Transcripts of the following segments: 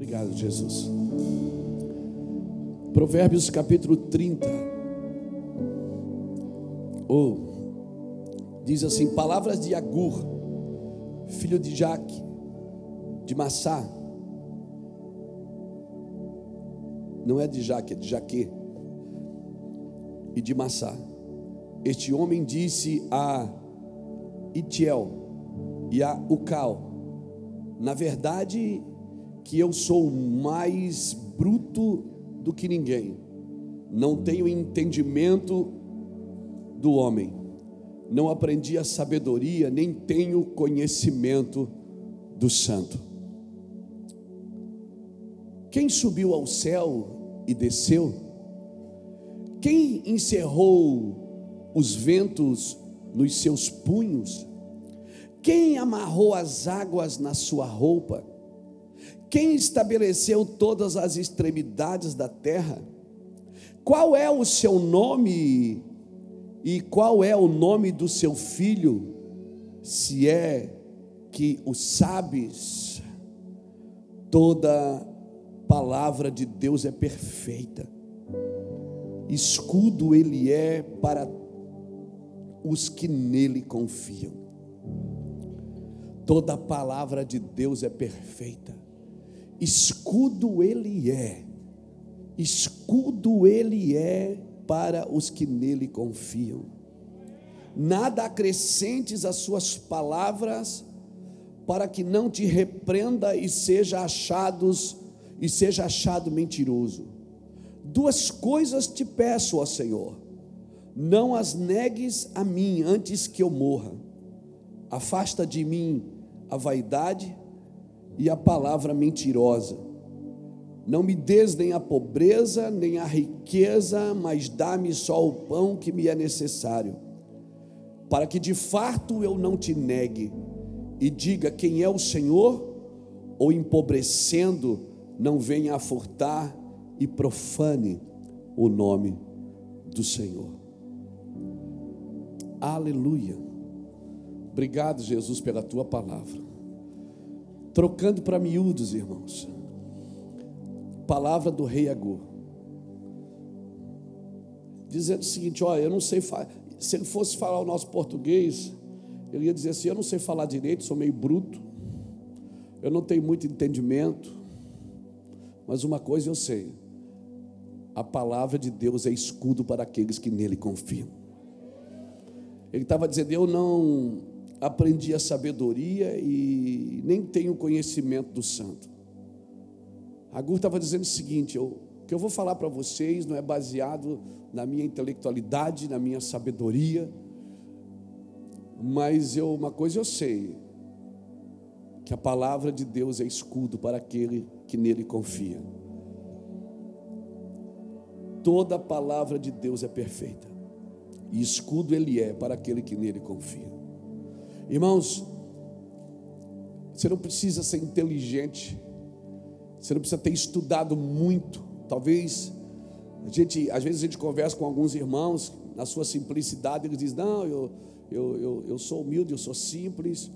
Obrigado, Jesus. Provérbios capítulo 30. Diz assim: palavras de Agur, filho de Jaque, de Massá. Não é de Jaque, é de Jaque. E de Massá. Este homem disse a Itiel e a Ucal: na verdade que eu sou mais bruto do que ninguém, não tenho entendimento do homem, não aprendi a sabedoria, nem tenho conhecimento do santo. Quem subiu ao céu e desceu? Quem encerrou os ventos nos seus punhos? Quem amarrou as águas na sua roupa? Quem estabeleceu todas as extremidades da terra? Qual é o seu nome e qual é o nome do seu filho, se é que o sabes? Toda palavra de Deus é perfeita, escudo ele é para os que nele confiam. Toda palavra de Deus é perfeita, escudo ele é para os que nele confiam. Nada acrescentes às suas palavras, para que não te repreenda e seja achado mentiroso. Duas coisas te peço, ó Senhor, não as negues a mim antes que eu morra. Afasta de mim a vaidade e a palavra mentirosa. Não me des nem a pobreza, nem a riqueza, mas dá-me só o pão que me é necessário, para que de fato eu não te negue e diga quem é o Senhor, ou empobrecendo não venha a furtar e profane o nome do Senhor. Aleluia. Obrigado, Jesus, pela tua palavra. Trocando para miúdos, irmãos, palavra do rei Agur, dizendo o seguinte: olha, eu não sei se ele fosse falar o nosso português, ele ia dizer assim: eu não sei falar direito, sou meio bruto, eu não tenho muito entendimento, mas uma coisa eu sei: a palavra de Deus é escudo para aqueles que nele confiam. Ele estava dizendo: eu não aprendi a sabedoria e nem tenho conhecimento do santo. Agur estava dizendo o seguinte: o que eu vou falar para vocês não é baseado na minha intelectualidade, na minha sabedoria, mas uma coisa eu sei, que a palavra de Deus é escudo para aquele que nele confia. Toda a palavra de Deus é perfeita, e escudo ele é para aquele que nele confia. Irmãos, você não precisa ser inteligente, você não precisa ter estudado muito. Talvez às vezes a gente conversa com alguns irmãos, na sua simplicidade, eles dizem: não, eu sou humilde, eu sou simples,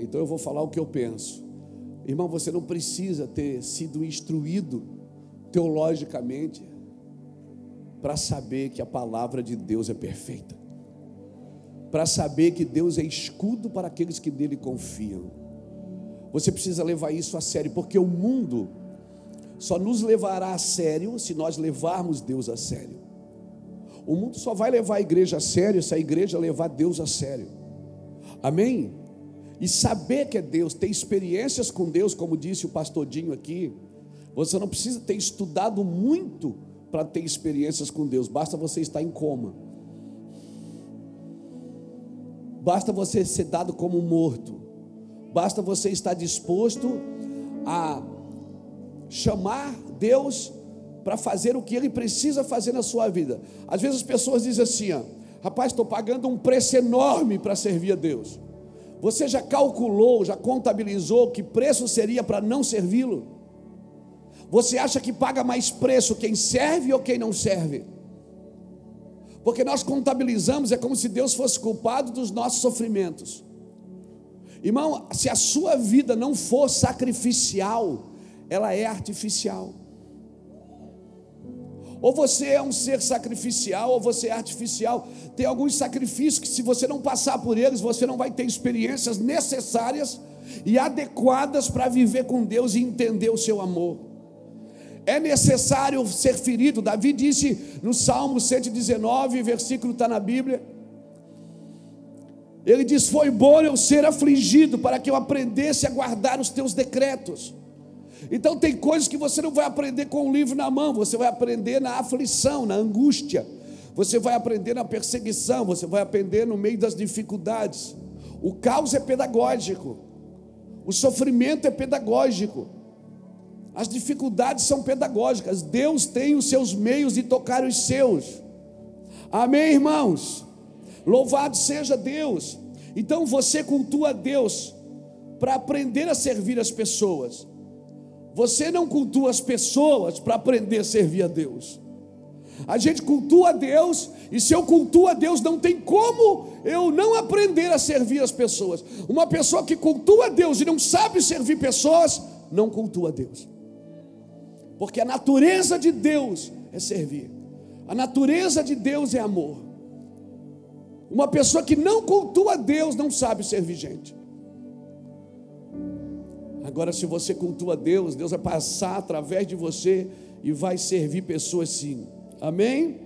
então eu vou falar o que eu penso. Irmão, você não precisa ter sido instruído teologicamente para saber que a palavra de Deus é perfeita, para saber que Deus é escudo para aqueles que nele confiam. Você precisa levar isso a sério, porque o mundo só nos levará a sério se nós levarmos Deus a sério. O mundo só vai levar a igreja a sério se a igreja levar Deus a sério. Amém? E saber que é Deus, ter experiências com Deus, como disse o pastor Dinho aqui. Você não precisa ter estudado muito para ter experiências com Deus, basta você estar em coma, basta você ser dado como morto, basta você estar disposto a chamar Deus para fazer o que Ele precisa fazer na sua vida. Às vezes as pessoas dizem assim: rapaz, estou pagando um preço enorme para servir a Deus. Você já calculou, já contabilizou que preço seria para não servi-lo? Você acha que paga mais preço quem serve ou quem não serve? Porque nós contabilizamos, é como se Deus fosse culpado dos nossos sofrimentos. Irmão, se a sua vida não for sacrificial, ela é artificial. Ou você é um ser sacrificial, ou você é artificial. Tem alguns sacrifícios que, se você não passar por eles, você não vai ter experiências necessárias e adequadas para viver com Deus e entender o seu amor. É necessário ser ferido. Davi disse no Salmo 119, versículo está na Bíblia. Ele diz: foi bom eu ser afligido, para que eu aprendesse a guardar os teus decretos. Então tem coisas que você não vai aprender com o livro na mão, você vai aprender na aflição, na angústia, você vai aprender na perseguição, você vai aprender no meio das dificuldades. O caos é pedagógico, o sofrimento é pedagógico, as dificuldades são pedagógicas. Deus tem os seus meios de tocar os seus. Amém, irmãos? Louvado seja Deus. Então você cultua a Deus para aprender a servir as pessoas. Você não cultua as pessoas para aprender a servir a Deus. A gente cultua a Deus, e se eu cultuo a Deus, não tem como eu não aprender a servir as pessoas. Uma pessoa que cultua a Deus e não sabe servir pessoas, não cultua a Deus. Porque a natureza de Deus é servir. A natureza de Deus é amor. Uma pessoa que não cultua a Deus não sabe servir gente. Agora, se você cultua a Deus, Deus vai passar através de você e vai servir pessoas sim. Amém?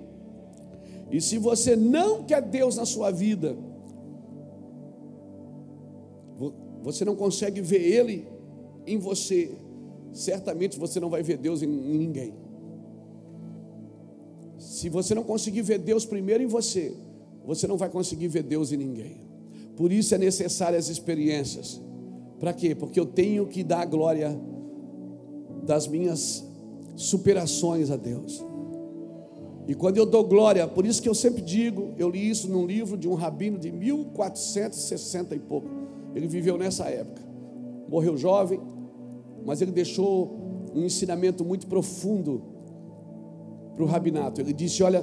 E se você não quer Deus na sua vida, você não consegue ver Ele em você, certamente você não vai ver Deus em ninguém. Se você não conseguir ver Deus primeiro em você, você não vai conseguir ver Deus em ninguém. Por isso é necessário as experiências. Para quê? Porque eu tenho que dar a glória das minhas superações a Deus. E quando eu dou glória, por isso que eu sempre digo, eu li isso num livro de um rabino de 1460 e pouco. Ele viveu nessa época, morreu jovem, mas ele deixou um ensinamento muito profundo para o rabinato. Ele disse: olha,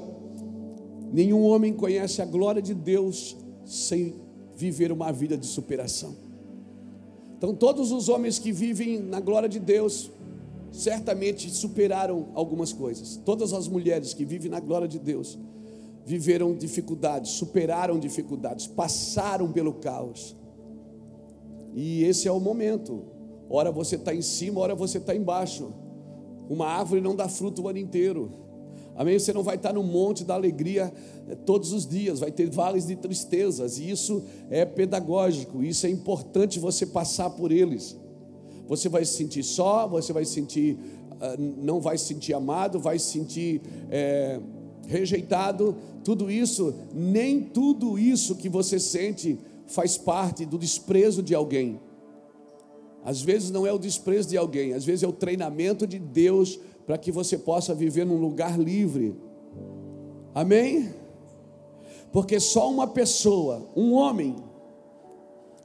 nenhum homem conhece a glória de Deus sem viver uma vida de superação. Então todos os homens que vivem na glória de Deus certamente superaram algumas coisas. Todas as mulheres que vivem na glória de Deus viveram dificuldades, superaram dificuldades, passaram pelo caos. E esse é o momento. Ora você está em cima, ora você está embaixo. Uma árvore não dá fruto o ano inteiro. Amém? Você não vai estar no monte da alegria todos os dias, vai ter vales de tristezas, e isso é pedagógico, isso é importante você passar por eles. Você vai se sentir só, você vai se sentir, não vai se sentir amado, vai se sentir rejeitado, tudo isso, nem tudo isso que você sente faz parte do desprezo de alguém. Às vezes não é o desprezo de alguém, às vezes é o treinamento de Deus para que você possa viver num lugar livre. Amém? Porque só uma pessoa, um homem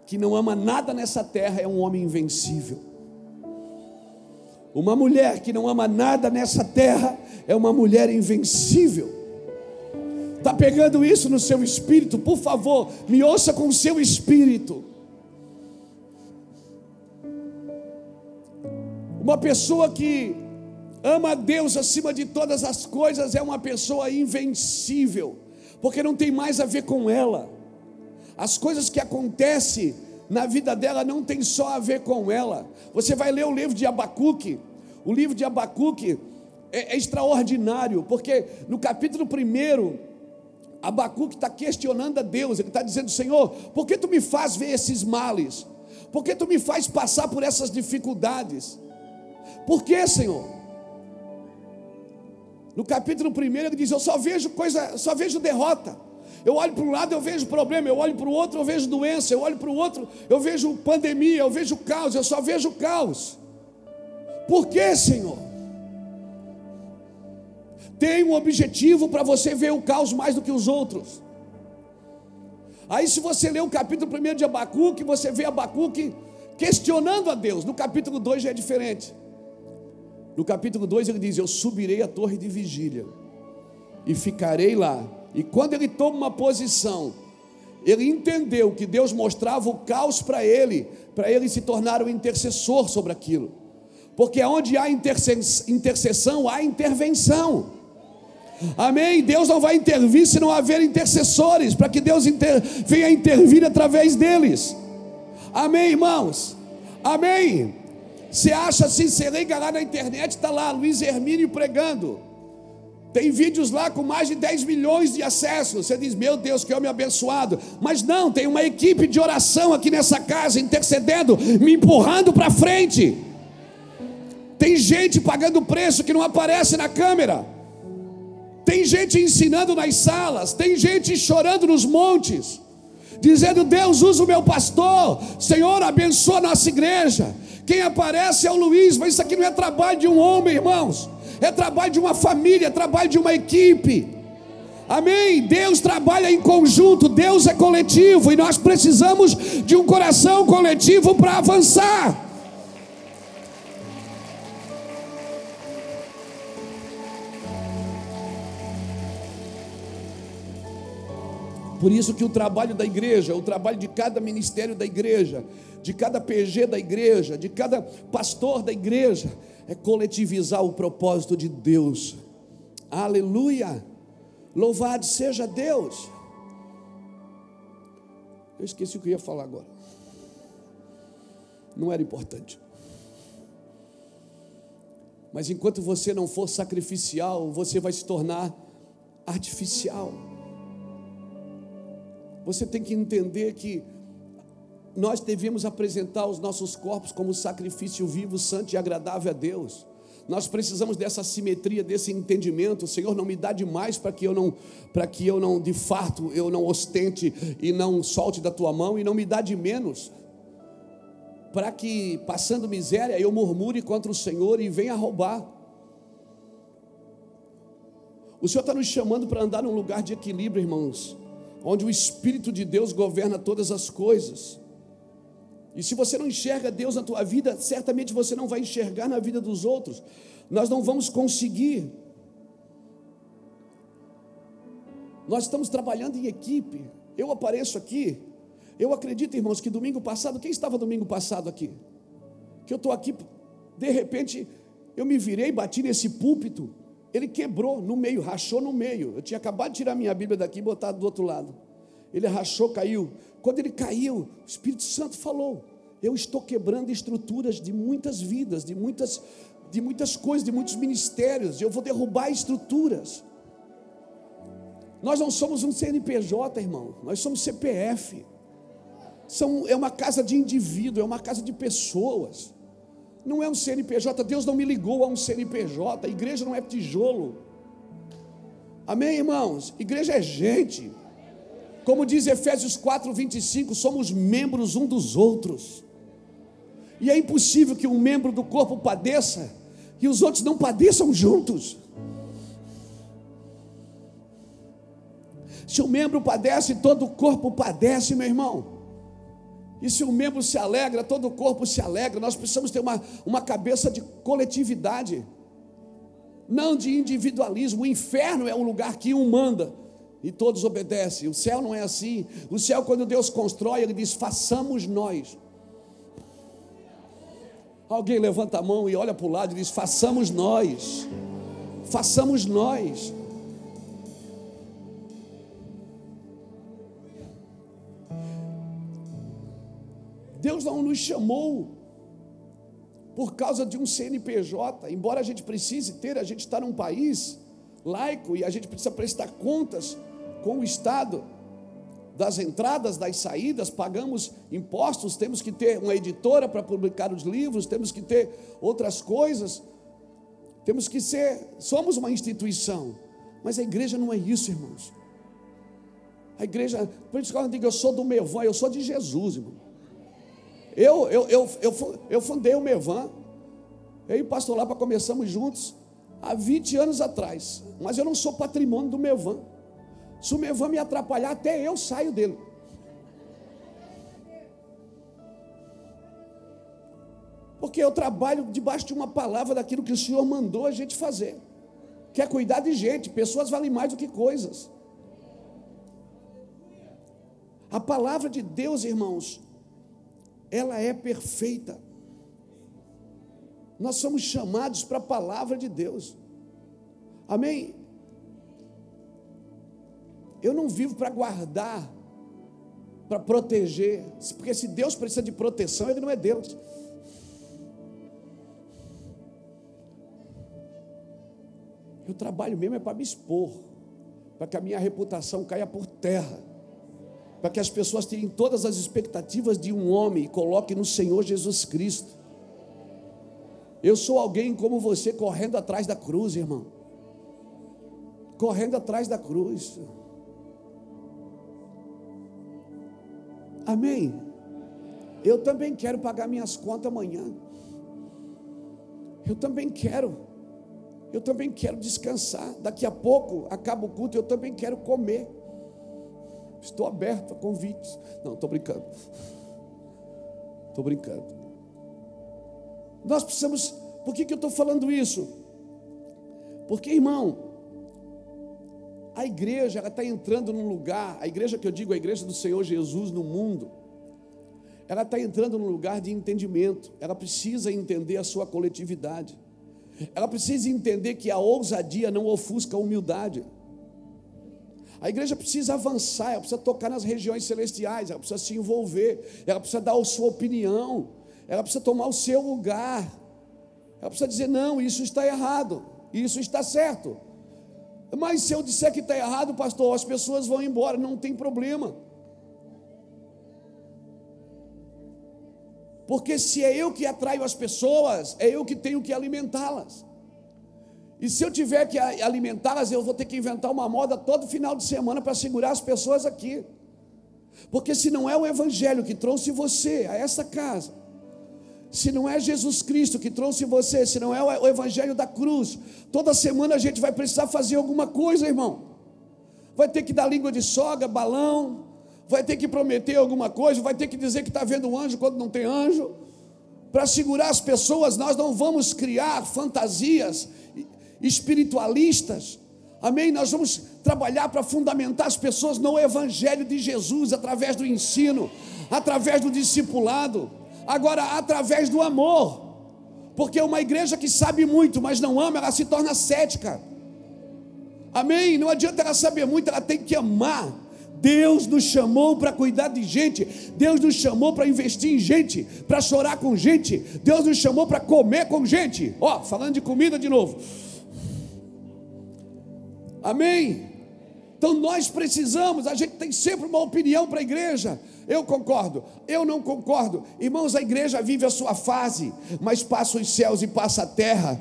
que não ama nada nessa terra é um homem invencível. Uma mulher que não ama nada nessa terra é uma mulher invencível. Está pegando isso no seu espírito? Por favor, me ouça com o seu espírito. Uma pessoa que ama a Deus acima de todas as coisas é uma pessoa invencível, porque não tem mais a ver com ela. As coisas que acontecem na vida dela não tem só a ver com ela. Você vai ler o livro de Abacuque. O livro de Abacuque é extraordinário, porque no capítulo 1, Abacuque está questionando a Deus. Ele está dizendo: Senhor, por que tu me faz ver esses males? Por que tu me faz passar por essas dificuldades? Por que, Senhor? No capítulo 1 ele diz: eu só vejo derrota. Eu olho para um lado, eu vejo problema. Eu olho para o outro, eu vejo doença. Eu olho para o outro, eu vejo pandemia. Eu vejo caos, eu só vejo caos. Por que, Senhor? Tem um objetivo para você ver o caos mais do que os outros. Aí se você ler o capítulo 1 de Abacuque, você vê Abacuque questionando a Deus. No capítulo 2 já é diferente. No capítulo 2 ele diz: eu subirei a torre de vigília e ficarei lá. E quando ele toma uma posição, ele entendeu que Deus mostrava o caos para ele se tornar um intercessor sobre aquilo. porque onde há intercessão, há intervenção. Amém? Deus não vai intervir se não haver intercessores, para que Deus venha intervir através deles. Amém, irmãos? Amém? Você acha assim, você liga lá na internet, está lá Luiz Hermínio pregando, tem vídeos lá com mais de 10 milhões de acessos. Você diz, meu Deus, que homem abençoado. Mas não, tem uma equipe de oração aqui nessa casa, intercedendo, me empurrando para frente. Tem gente pagando preço que não aparece na câmera. Tem gente ensinando nas salas. Tem gente chorando nos montes, dizendo, Deus usa o meu pastor, Senhor abençoa a nossa igreja. Quem aparece é o Luiz, mas isso aqui não é trabalho de um homem, irmãos, é trabalho de uma família, é trabalho de uma equipe. Amém? Deus trabalha em conjunto, Deus é coletivo, e nós precisamos de um coração coletivo para avançar. Por isso que o trabalho da igreja, o trabalho de cada ministério da igreja, de cada PG da igreja, de cada pastor da igreja, é coletivizar o propósito de Deus. Aleluia! Louvado seja Deus! Eu esqueci o que eu ia falar agora. Não era importante. Mas enquanto você não for sacrificial, você vai se tornar artificial. Você tem que entender que nós devemos apresentar os nossos corpos como sacrifício vivo, santo e agradável a Deus. Nós precisamos dessa simetria, desse entendimento. Senhor, não me dá demais para que eu não, de fato, eu não ostente e não solte da tua mão, e não me dá de menos, para que, passando miséria, eu murmure contra o Senhor e venha roubar. O Senhor está nos chamando para andar num lugar de equilíbrio, irmãos, onde o Espírito de Deus governa todas as coisas. E se você não enxerga Deus na tua vida, certamente você não vai enxergar na vida dos outros. Nós não vamos conseguir. Nós estamos trabalhando em equipe. Eu apareço aqui. Eu acredito, irmãos, que domingo passado, quem estava domingo passado aqui? Que eu estou aqui, de repente, eu me virei, bati nesse púlpito, ele quebrou no meio, rachou no meio. Eu tinha acabado de tirar minha Bíblia daqui e botar do outro lado. Ele rachou, caiu. Quando ele caiu, o Espírito Santo falou: eu estou quebrando estruturas de muitas vidas, de muitas coisas, de muitos ministérios. Eu vou derrubar estruturas. Nós não somos um CNPJ, irmão. Nós somos CPF. É uma casa de indivíduo, é uma casa de pessoas. Não é um CNPJ. Deus não me ligou a um CNPJ. A igreja não é tijolo. Amém, irmãos? Igreja é gente. Como diz Efésios 4:25, somos membros um dos outros. E é impossível que um membro do corpo padeça e os outros não padeçam juntos. Se um membro padece, todo o corpo padece, meu irmão. E se um membro se alegra, todo o corpo se alegra. Nós precisamos ter uma cabeça de coletividade, não de individualismo. O inferno é um lugar que um manda e todos obedecem. O céu não é assim. O céu, quando Deus constrói, Ele diz: façamos nós. Alguém levanta a mão e olha para o lado e diz: façamos nós. Façamos nós. Deus não nos chamou por causa de um CNPJ, embora a gente precise ter. A gente está num país laico e a gente precisa prestar contas com o Estado, das entradas, das saídas, pagamos impostos, temos que ter uma editora para publicar os livros, temos que ter outras coisas, somos uma instituição, mas a igreja não é isso, irmãos. A igreja, por isso que eu digo, eu sou do Mevan, eu sou de Jesus, irmão. Eu fundei o Mevan, eu e o pastor Lapa começamos juntos há 20 anos atrás, mas eu não sou patrimônio do Mevan. Se o Mevan me atrapalhar, até eu saio dele. Porque eu trabalho debaixo de uma palavra daquilo que o Senhor mandou a gente fazer, que é cuidar de gente. Pessoas valem mais do que coisas. A palavra de Deus, irmãos, ela é perfeita. Nós somos chamados para a palavra de Deus. Amém? Eu não vivo para guardar, para proteger, porque se Deus precisa de proteção, Ele não é Deus. Eu trabalho mesmo para me expor, para que a minha reputação caia por terra, para que as pessoas tenham todas as expectativas de um homem e coloquem no Senhor Jesus Cristo. Eu sou alguém como você, correndo atrás da cruz, irmão, correndo atrás da cruz. Amém? Eu também quero pagar minhas contas amanhã. Eu também quero descansar. Daqui a pouco acaba o culto, eu também quero comer. Estou aberto a convites. Não, estou brincando. Nós precisamos. Por que eu estou falando isso? Porque, irmão, a igreja está entrando num lugar. A igreja que eu digo, a igreja do Senhor Jesus no mundo, ela está entrando num lugar de entendimento. Ela precisa entender a sua coletividade. Ela precisa entender que a ousadia não ofusca a humildade. A igreja precisa avançar, ela precisa tocar nas regiões celestiais, ela precisa se envolver, ela precisa dar a sua opinião, ela precisa tomar o seu lugar, ela precisa dizer: não, isso está errado, isso está certo. Mas se eu disser que está errado, pastor, as pessoas vão embora, não tem problema. Porque se é eu que atraio as pessoas, é eu que tenho que alimentá-las. E se eu tiver que alimentá-las, eu vou ter que inventar uma moda todo final de semana para segurar as pessoas aqui. Porque se não é o Evangelho que trouxe você a essa casa, se não é Jesus Cristo que trouxe você, se não é o Evangelho da cruz, toda semana a gente vai precisar fazer alguma coisa, irmão. Vai ter que dar língua de sogra, balão, vai ter que prometer alguma coisa, vai ter que dizer que está vendo um anjo quando não tem anjo. Para segurar as pessoas, nós não vamos criar fantasias espiritualistas, amém? Nós vamos trabalhar para fundamentar as pessoas no Evangelho de Jesus, através do ensino, através do discipulado, agora através do amor, porque uma igreja que sabe muito, mas não ama, ela se torna cética, amém? Não adianta ela saber muito, ela tem que amar. Deus nos chamou para cuidar de gente, Deus nos chamou para investir em gente, para chorar com gente, Deus nos chamou para comer com gente. Ó, falando de comida de novo, amém? Então nós precisamos, a gente tem sempre uma opinião para a igreja. Eu concordo, eu não concordo. Irmãos, a igreja vive a sua fase, mas passa os céus e passa a terra.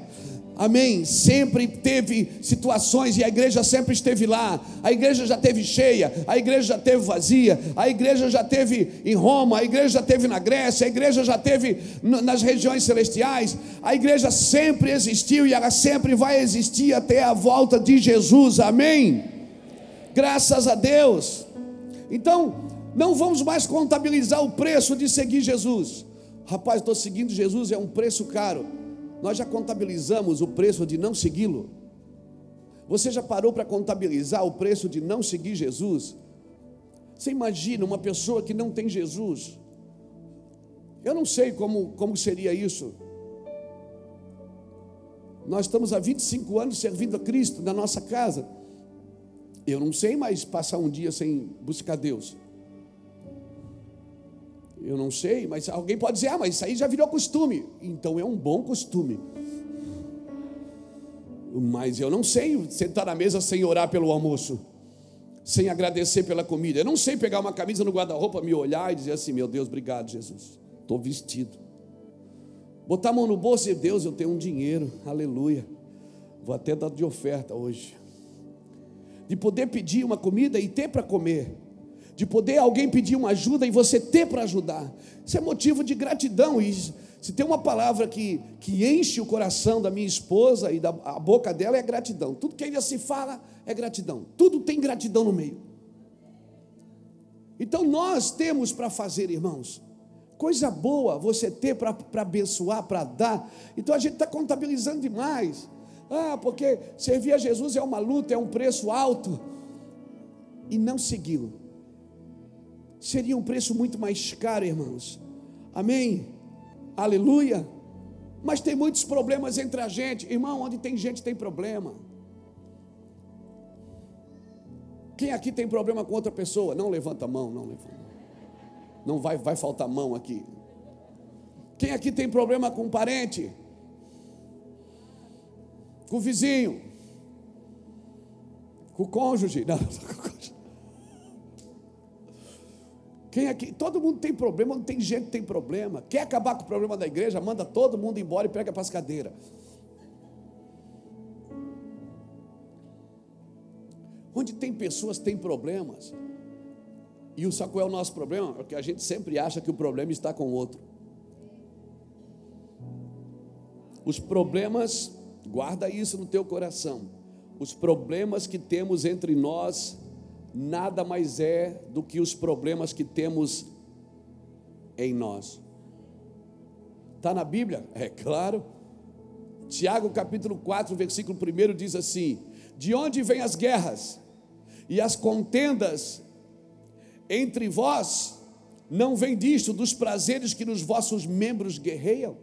Amém? Sempre teve situações e a igreja sempre esteve lá. A igreja já teve cheia, a igreja já teve vazia, a igreja já teve em Roma, a igreja já teve na Grécia, a igreja já teve nas regiões celestiais. A igreja sempre existiu e ela sempre vai existir até a volta de Jesus. Amém? Graças a Deus. Então, não vamos mais contabilizar o preço de seguir Jesus. Rapaz, estou seguindo Jesus, é um preço caro. Nós já contabilizamos o preço de não segui-lo. Você já parou para contabilizar o preço de não seguir Jesus? Você imagina uma pessoa que não tem Jesus? Eu não sei como seria isso. Nós estamos há 25 anos servindo a Cristo na nossa casa. Eu não sei mais passar um dia sem buscar Deus. Eu não sei, mas alguém pode dizer: mas isso aí já virou costume. Então é um bom costume. Mas eu não sei sentar na mesa sem orar pelo almoço, sem agradecer pela comida. Eu não sei pegar uma camisa no guarda-roupa, me olhar e dizer assim: meu Deus, obrigado, Jesus, estou vestido. Botar a mão no bolso e dizer: Deus, eu tenho um dinheiro, aleluia, vou até dar de oferta hoje. De poder pedir uma comida e ter para comer, de poder alguém pedir uma ajuda e você ter para ajudar. Isso é motivo de gratidão. E se tem uma palavra que enche o coração da minha esposa e a boca dela, é gratidão. Tudo que ainda se fala é gratidão, tudo tem gratidão no meio. Então nós temos para fazer, irmãos, coisa boa você ter para abençoar, para dar. Então a gente está contabilizando demais. Porque servir a Jesus é uma luta, é um preço alto, e não segui-lo seria um preço muito mais caro, irmãos. Amém? Aleluia. Mas tem muitos problemas entre a gente. Irmão, onde tem gente tem problema. Quem aqui tem problema com outra pessoa? Não levanta a mão, não levanta. Não vai faltar mão aqui. Quem aqui tem problema com um parente? Com o vizinho? Com o cônjuge? Não, com o cônjuge. Quem aqui? Todo mundo tem problema, não tem gente que tem problema. Quer acabar com o problema da igreja? Manda todo mundo embora e pega para as cadeiras. Onde tem pessoas tem problemas. E sabe qual é o nosso problema? Porque a gente sempre acha que o problema está com o outro. Os problemas, guarda isso no teu coração. Os problemas que temos entre nós nada mais é do que os problemas que temos em nós. Está na Bíblia? É claro. Tiago capítulo 4, versículo 1 diz assim: de onde vêm as guerras e as contendas entre vós? Não vem disto, dos prazeres que nos vossos membros guerreiam?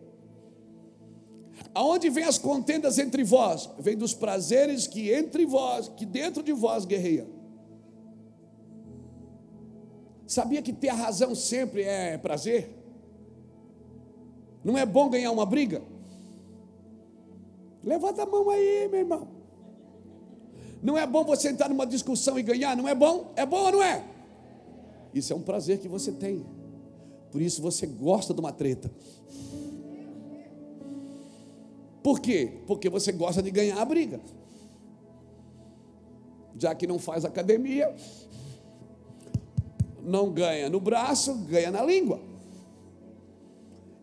Aonde vem as contendas entre vós? Vem dos prazeres que entre vós, que dentro de vós guerreiam. Sabia que ter a razão sempre é prazer? Não é bom ganhar uma briga? Levanta a mão aí, meu irmão. Não é bom você entrar numa discussão e ganhar? Não é bom? É bom ou não é? Isso é um prazer que você tem. Por isso você gosta de uma treta. Por quê? Porque você gosta de ganhar a briga. Já que não faz academia, não ganha no braço, ganha na língua.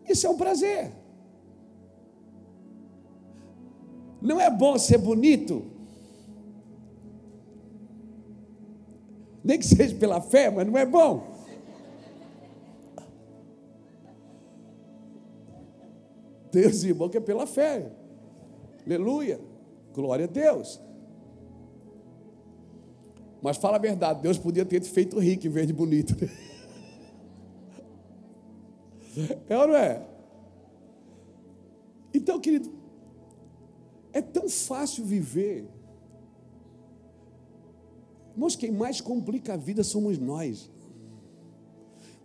Isso é um prazer. Não é bom ser bonito? Nem que seja pela fé, mas não é bom? Deus, irmão, que é pela fé. Aleluia. Glória a Deus. Mas fala a verdade, Deus podia ter te feito rico em vez de bonito. É ou não é? Então, querido, é tão fácil viver. Irmãos, quem mais complica a vida somos nós.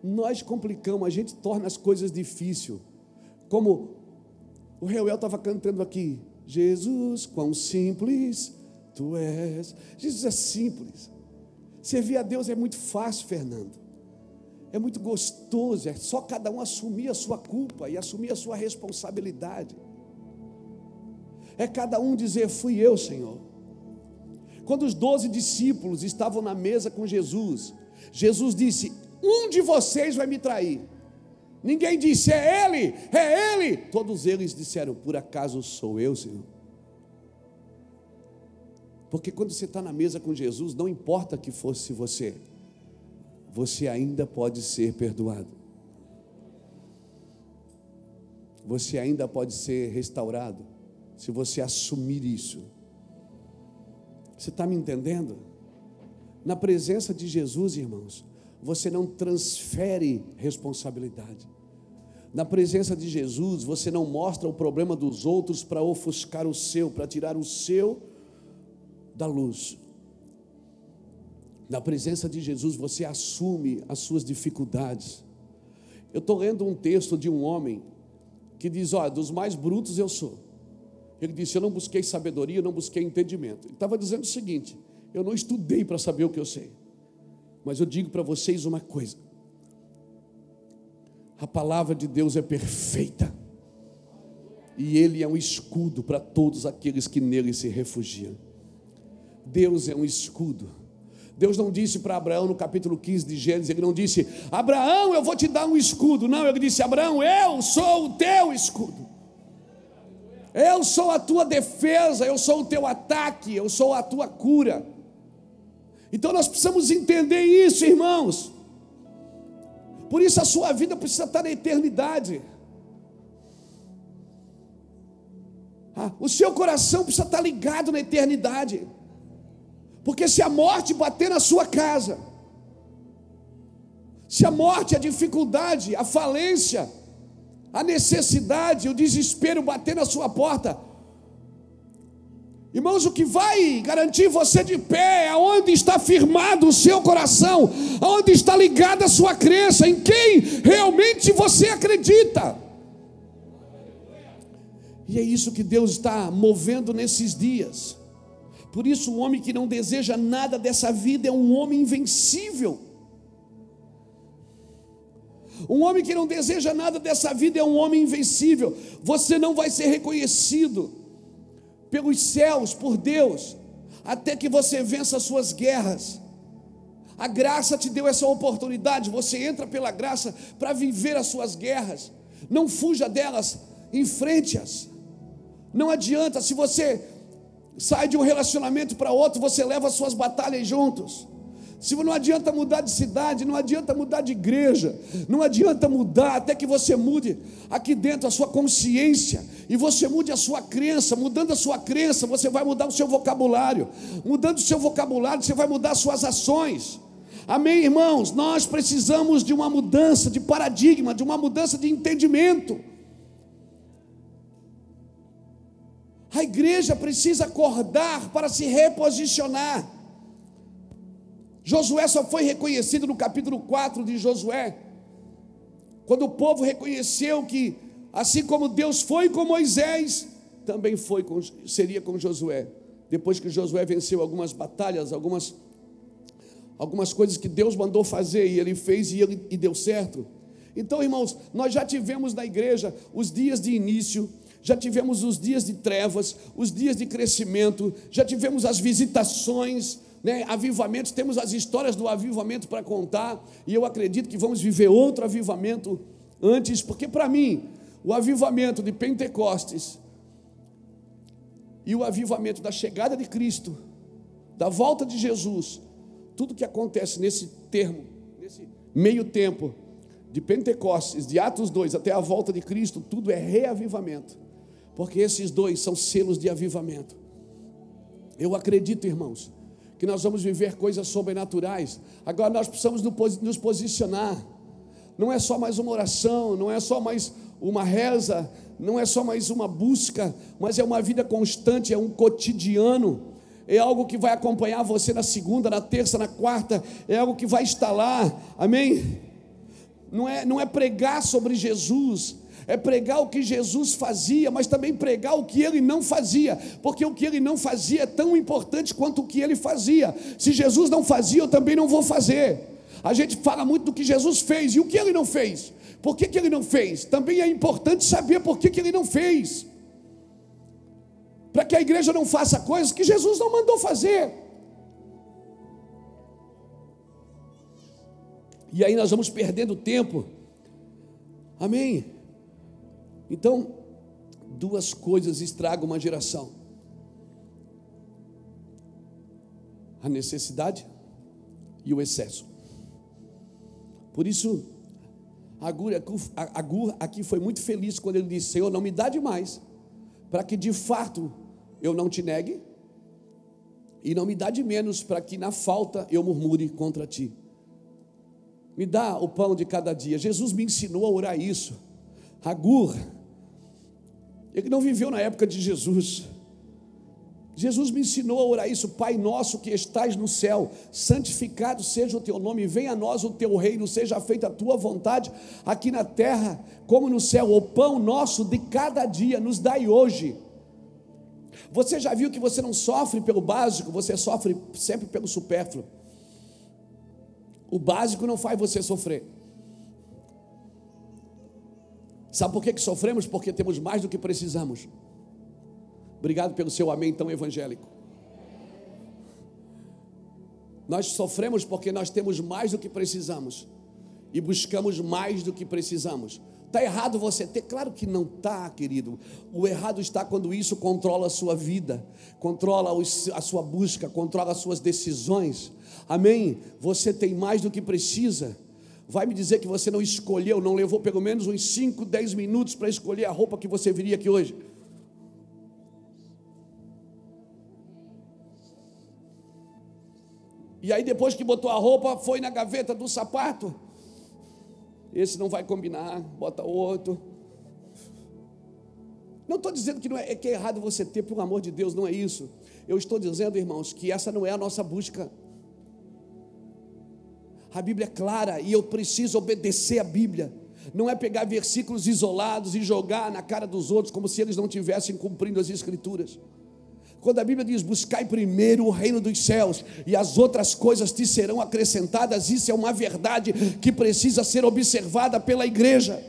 Nós complicamos, a gente torna as coisas difíceis. Como o Reuel estava cantando aqui: Jesus, quão simples tu és. Jesus é simples. Servir a Deus é muito fácil, Fernando. É muito gostoso. É só cada um assumir a sua culpa e assumir a sua responsabilidade. É cada um dizer: fui eu, Senhor. Quando os 12 discípulos estavam na mesa com Jesus, Jesus disse: um de vocês vai me trair. Ninguém disse: é ele, é ele. Todos eles disseram: por acaso sou eu, Senhor? Porque quando você está na mesa com Jesus, não importa que fosse você, você ainda pode ser perdoado. Você ainda pode ser restaurado, se você assumir isso. Você está me entendendo? Na presença de Jesus, irmãos, você não transfere responsabilidade. Na presença de Jesus, você não mostra o problema dos outros para ofuscar o seu, para tirar o seu da luz. Na presença de Jesus, você assume as suas dificuldades. Eu estou lendo um texto de um homem que diz: olha, dos mais brutos eu sou. Ele disse: eu não busquei sabedoria, eu não busquei entendimento. Ele estava dizendo o seguinte: eu não estudei para saber o que eu sei, mas eu digo para vocês uma coisa: a palavra de Deus é perfeita, e Ele é um escudo para todos aqueles que nele se refugiam. Deus é um escudo. Deus não disse para Abraão no capítulo 15 de Gênesis, Ele não disse: Abraão, eu vou te dar um escudo. Não, Ele disse: Abraão, eu sou o teu escudo. Eu sou a tua defesa, eu sou o teu ataque, eu sou a tua cura. Então nós precisamos entender isso, irmãos. Por isso a sua vida precisa estar na eternidade. O seu coração precisa estar ligado na eternidade. Porque se a morte bater na sua casa, se a morte, a dificuldade, a falência, a necessidade, o desespero bater na sua porta. Irmãos, o que vai garantir você de pé é aonde está firmado o seu coração, aonde está ligada a sua crença, em quem realmente você acredita. E é isso que Deus está movendo nesses dias. Por isso, o homem que não deseja nada dessa vida é um homem invencível. Um homem que não deseja nada dessa vida é um homem invencível. Você não vai ser reconhecido pelos céus, por Deus, até que você vença as suas guerras. A graça te deu essa oportunidade. Você entra pela graça para viver as suas guerras. Não fuja delas, enfrente-as. Não adianta, se você sai de um relacionamento para outro, você leva as suas batalhas juntos. Se não adianta mudar de cidade, não adianta mudar de igreja, não adianta mudar, até que você mude aqui dentro a sua consciência, e você mude a sua crença. Mudando a sua crença, você vai mudar o seu vocabulário. Mudando o seu vocabulário, você vai mudar as suas ações. Amém, irmãos? Nós precisamos de uma mudança de paradigma, de uma mudança de entendimento. A igreja precisa acordar para se reposicionar. Josué só foi reconhecido no capítulo 4 de Josué, quando o povo reconheceu que, assim como Deus foi com Moisés, também seria com Josué. Depois que Josué venceu algumas batalhas, algumas coisas que Deus mandou fazer, e ele fez e deu certo. Então, irmãos, nós já tivemos na igreja os dias de início, já tivemos os dias de trevas, os dias de crescimento, já tivemos as visitações, avivamentos, temos as histórias do avivamento para contar, e eu acredito que vamos viver outro avivamento antes, porque para mim, o avivamento de Pentecostes e o avivamento da chegada de Cristo, da volta de Jesus, tudo que acontece nesse meio tempo, de Pentecostes, de Atos 2 até a volta de Cristo, tudo é reavivamento, porque esses dois são selos de avivamento. Eu acredito, irmãos, que nós vamos viver coisas sobrenaturais. Agora nós precisamos nos posicionar. Não é só mais uma oração, não é só mais uma reza, não é só mais uma busca, mas é uma vida constante, é um cotidiano, é algo que vai acompanhar você na segunda, na terça, na quarta, é algo que vai estar lá, amém? Não é pregar sobre Jesus, é pregar o que Jesus fazia, mas também pregar o que ele não fazia, porque o que ele não fazia é tão importante quanto o que ele fazia. Se Jesus não fazia, eu também não vou fazer. A gente fala muito do que Jesus fez, e o que ele não fez? Por que ele não fez? Também é importante saber por que ele não fez, para que a igreja não faça coisas que Jesus não mandou fazer. E aí nós vamos perdendo tempo, amém? Então, duas coisas estragam uma geração: a necessidade e o excesso. Por isso, Agur aqui foi muito feliz quando ele disse: Senhor, não me dá demais, para que de fato eu não te negue, e não me dá de menos, para que na falta eu murmure contra ti. Me dá o pão de cada dia. Jesus me ensinou a orar isso. Agur, ele não viveu na época de Jesus. Jesus me ensinou a orar isso: Pai nosso que estais no céu, santificado seja o teu nome, venha a nós o teu reino, seja feita a tua vontade, aqui na terra como no céu. O pão nosso de cada dia nos dai hoje. Você já viu que você não sofre pelo básico, você sofre sempre pelo supérfluo. O básico não faz você sofrer. Sabe por que sofremos? Porque temos mais do que precisamos. Obrigado pelo seu amém tão evangélico. Nós sofremos porque nós temos mais do que precisamos e buscamos mais do que precisamos. Está errado você ter? Claro que não está, querido. O errado está quando isso controla a sua vida, controla a sua busca, controla as suas decisões. Amém? Você tem mais do que precisa. Vai me dizer que você não escolheu, não levou pelo menos uns 5, 10 minutos para escolher a roupa que você viria aqui hoje? E aí depois que botou a roupa, foi na gaveta do sapato. Esse não vai combinar, bota outro. Não estou dizendo que, não é, que é errado você ter, pelo amor de Deus, não é isso. Eu estou dizendo, irmãos, que essa não é a nossa busca. A Bíblia é clara e eu preciso obedecer a Bíblia. Não é pegar versículos isolados e jogar na cara dos outros como se eles não estivessem cumprindo as Escrituras. Quando a Bíblia diz, buscai primeiro o reino dos céus e as outras coisas te serão acrescentadas, isso é uma verdade que precisa ser observada pela igreja.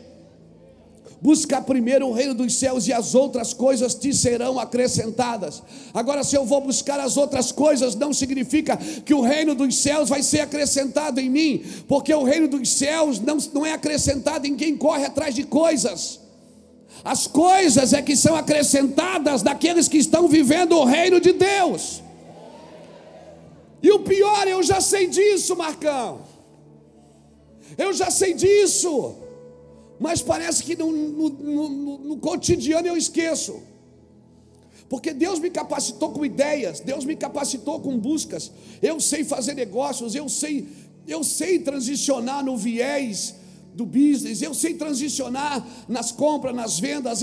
Buscar primeiro o reino dos céus e as outras coisas te serão acrescentadas. Agora, se eu vou buscar as outras coisas, não significa que o reino dos céus vai ser acrescentado em mim, porque o reino dos céus não é acrescentado em quem corre atrás de coisas. As coisas é que são acrescentadas daqueles que estão vivendo o reino de Deus. E o pior, eu já sei disso, Marcão. Eu já sei disso. Mas parece que no cotidiano eu esqueço. Porque Deus me capacitou com ideias, Deus me capacitou com buscas. Eu sei fazer negócios, eu sei transicionar no viés do business, eu sei transicionar nas compras, nas vendas.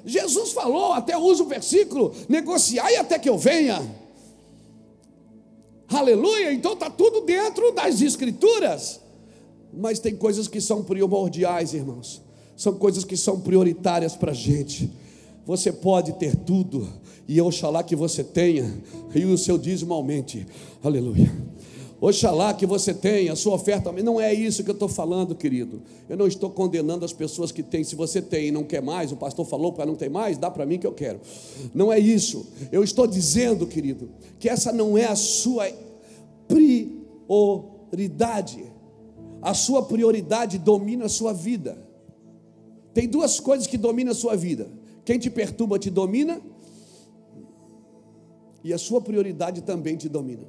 Jesus falou, até usa o versículo, negociai até que eu venha. Aleluia, então está tudo dentro das Escrituras. Mas tem coisas que são primordiais, irmãos. São coisas que são prioritárias para a gente. Você pode ter tudo, e oxalá que você tenha, e o seu dízimo aumente. Aleluia. Oxalá que você tenha, a sua oferta. Não é isso que eu estou falando, querido. Eu não estou condenando as pessoas que têm. Se você tem e não quer mais, o pastor falou para não ter mais, dá para mim que eu quero. Não é isso. Eu estou dizendo, querido, que essa não é a sua prioridade. A sua prioridade domina a sua vida. Tem duas coisas que dominam a sua vida: quem te perturba te domina, e a sua prioridade também te domina.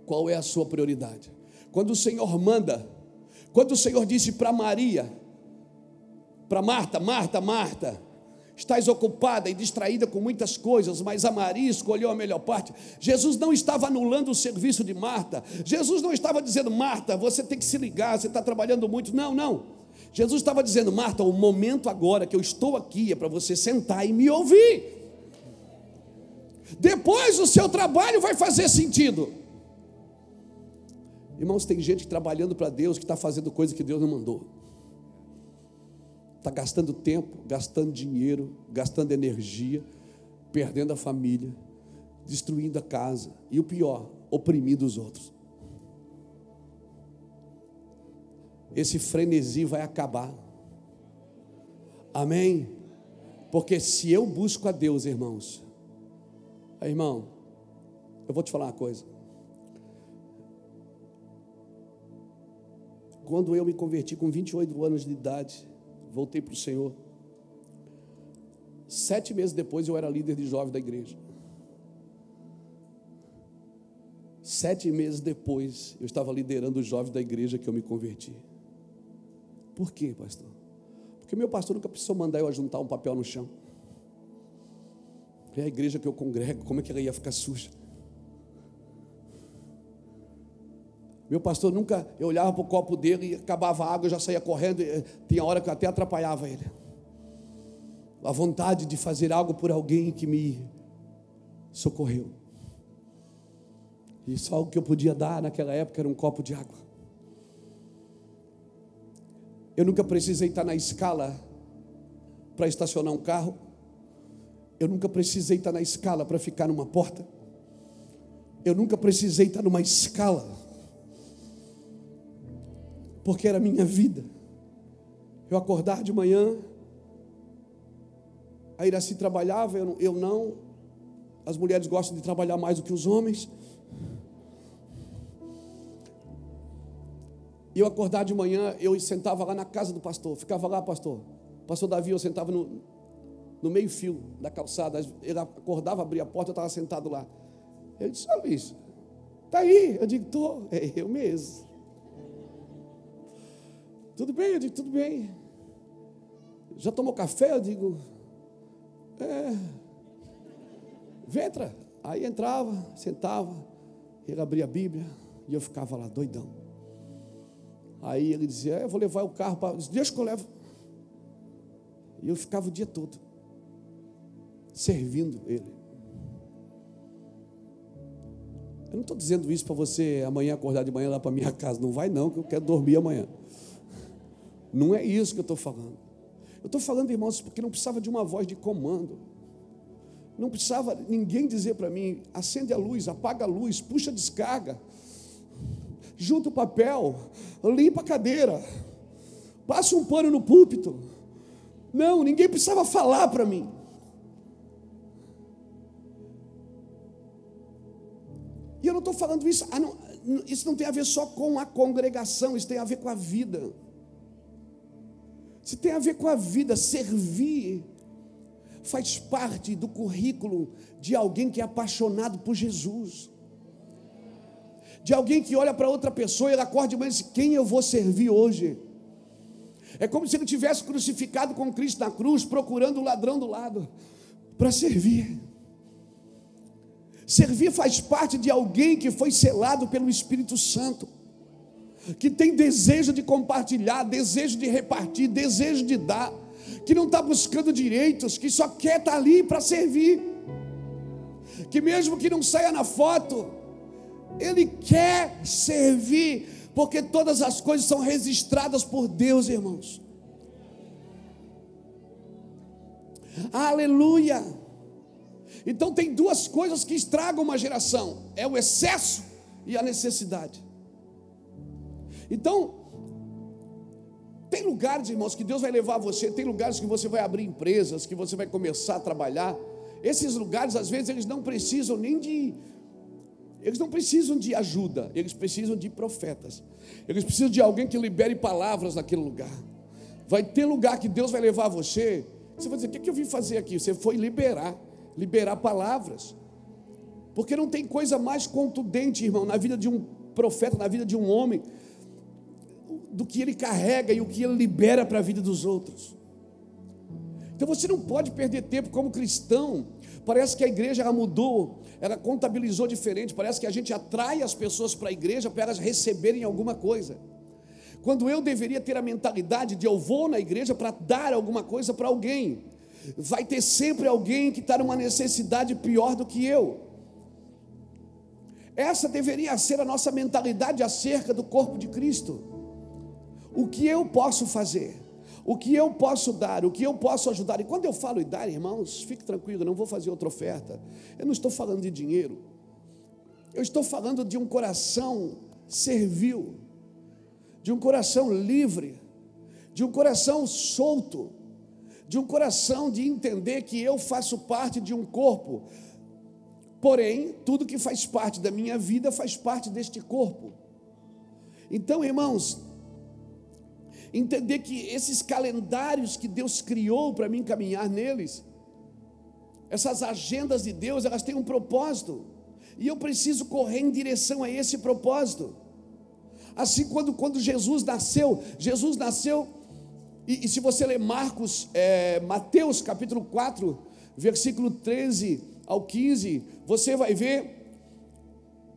Qual é a sua prioridade? Quando o Senhor manda, quando o Senhor disse para Maria, para Marta, Marta, estás ocupada e distraída com muitas coisas, mas a Maria escolheu a melhor parte. Jesus não estava anulando o serviço de Marta. Jesus não estava dizendo, Marta, você tem que se ligar, você está trabalhando muito. Não. Jesus estava dizendo, Marta, o momento agora que eu estou aqui é para você sentar e me ouvir. Depois o seu trabalho vai fazer sentido. Irmãos, tem gente trabalhando para Deus que está fazendo coisa que Deus não mandou. Está gastando tempo, gastando dinheiro, gastando energia, perdendo a família, destruindo a casa, e o pior, oprimindo os outros. Esse frenesi vai acabar. Amém? Porque se eu busco a Deus, irmãos, irmão, eu vou te falar uma coisa. Quando eu me converti com 28 anos de idade, voltei para o Senhor, 7 meses depois eu era líder de jovem da igreja. 7 meses depois eu estava liderando os jovens da igreja que eu me converti. Por quê, pastor? Porque meu pastor nunca precisou mandar eu ajuntar um papel no chão. É a igreja que eu congrego, como é que ela ia ficar suja? Meu pastor nunca, eu olhava para o copo dele e acabava a água, eu já saía correndo, tinha hora que eu até atrapalhava ele. A vontade de fazer algo por alguém que me socorreu. E só o que eu podia dar naquela época era um copo de água. Eu nunca precisei estar na escala para estacionar um carro. Eu nunca precisei estar na escala para ficar numa porta. Eu nunca precisei estar numa escala, porque era a minha vida. Eu acordar de manhã, a Iraci trabalhava, eu não. As mulheres gostam de trabalhar mais do que os homens. E eu acordar de manhã, eu sentava lá na casa do pastor, ficava lá, pastor Davi, eu sentava no meio fio da calçada. Ele acordava, abria a porta, eu estava sentado lá. Eu disse, Luiz, está aí? Eu digo, estou, é eu mesmo. Tudo bem? Eu digo, tudo bem. Já tomou café? Eu digo, entra. Aí entrava, sentava, ele abria a Bíblia e eu ficava lá doidão. Aí ele dizia, eu vou levar o carro para... Deixa que eu levo. E eu ficava o dia todo servindo Ele. Eu não estou dizendo isso para você amanhã acordar de manhã lá para minha casa. Não vai não, que eu quero dormir amanhã. Não é isso que eu estou falando. Eu estou falando, irmãos, porque não precisava de uma voz de comando. Não precisava ninguém dizer para mim: acende a luz, apaga a luz, puxa a descarga, junta o papel, limpa a cadeira, passa um pano no púlpito. Não, ninguém precisava falar para mim. E eu não estou falando isso, isso não tem a ver só com a congregação, isso tem a ver com a vida. Isso tem a ver com a vida. Servir faz parte do currículo de alguém que é apaixonado por Jesus, de alguém que olha para outra pessoa e ele acorda de manhã e diz: quem eu vou servir hoje? É como se ele tivesse crucificado com Cristo na cruz, procurando o ladrão do lado para servir. Servir faz parte de alguém que foi selado pelo Espírito Santo, que tem desejo de compartilhar, desejo de repartir, desejo de dar, que não está buscando direitos, que só quer estar ali para servir, que mesmo que não saia na foto, ele quer servir, porque todas as coisas são registradas por Deus, irmãos. Aleluia! Então tem duas coisas que estragam uma geração: é o excesso e a necessidade. Então, tem lugares, irmãos, que Deus vai levar você, tem lugares que você vai abrir empresas, que você vai começar a trabalhar. Esses lugares, às vezes, eles não precisam de ajuda, eles precisam de profetas. Eles precisam de alguém que libere palavras naquele lugar. Vai ter lugar que Deus vai levar você, você vai dizer: o que eu vim fazer aqui? Você foi liberar palavras, porque não tem coisa mais contundente, irmão, na vida de um profeta, na vida de um homem, do que ele carrega e o que ele libera para a vida dos outros. Então você não pode perder tempo como cristão. Parece que a igreja ela mudou, ela contabilizou diferente. Parece que a gente atrai as pessoas para a igreja para elas receberem alguma coisa, quando eu deveria ter a mentalidade de: eu vou na igreja para dar alguma coisa para alguém. Vai ter sempre alguém que está numa necessidade pior do que eu. Essa deveria ser a nossa mentalidade acerca do corpo de Cristo. O que eu posso fazer? O que eu posso dar? O que eu posso ajudar? E quando eu falo em dar, irmãos, fique tranquilo, eu não vou fazer outra oferta. Eu não estou falando de dinheiro. Eu estou falando de um coração servil, de um coração livre, de um coração solto, de um coração de entender que eu faço parte de um corpo. Porém, tudo que faz parte da minha vida faz parte deste corpo. Então, irmãos, entender que esses calendários que Deus criou para mim caminhar neles, essas agendas de Deus, elas têm um propósito, e eu preciso correr em direção a esse propósito. Assim, quando Jesus nasceu, e se você ler Mateus capítulo 4, versículo 13 ao 15, você vai ver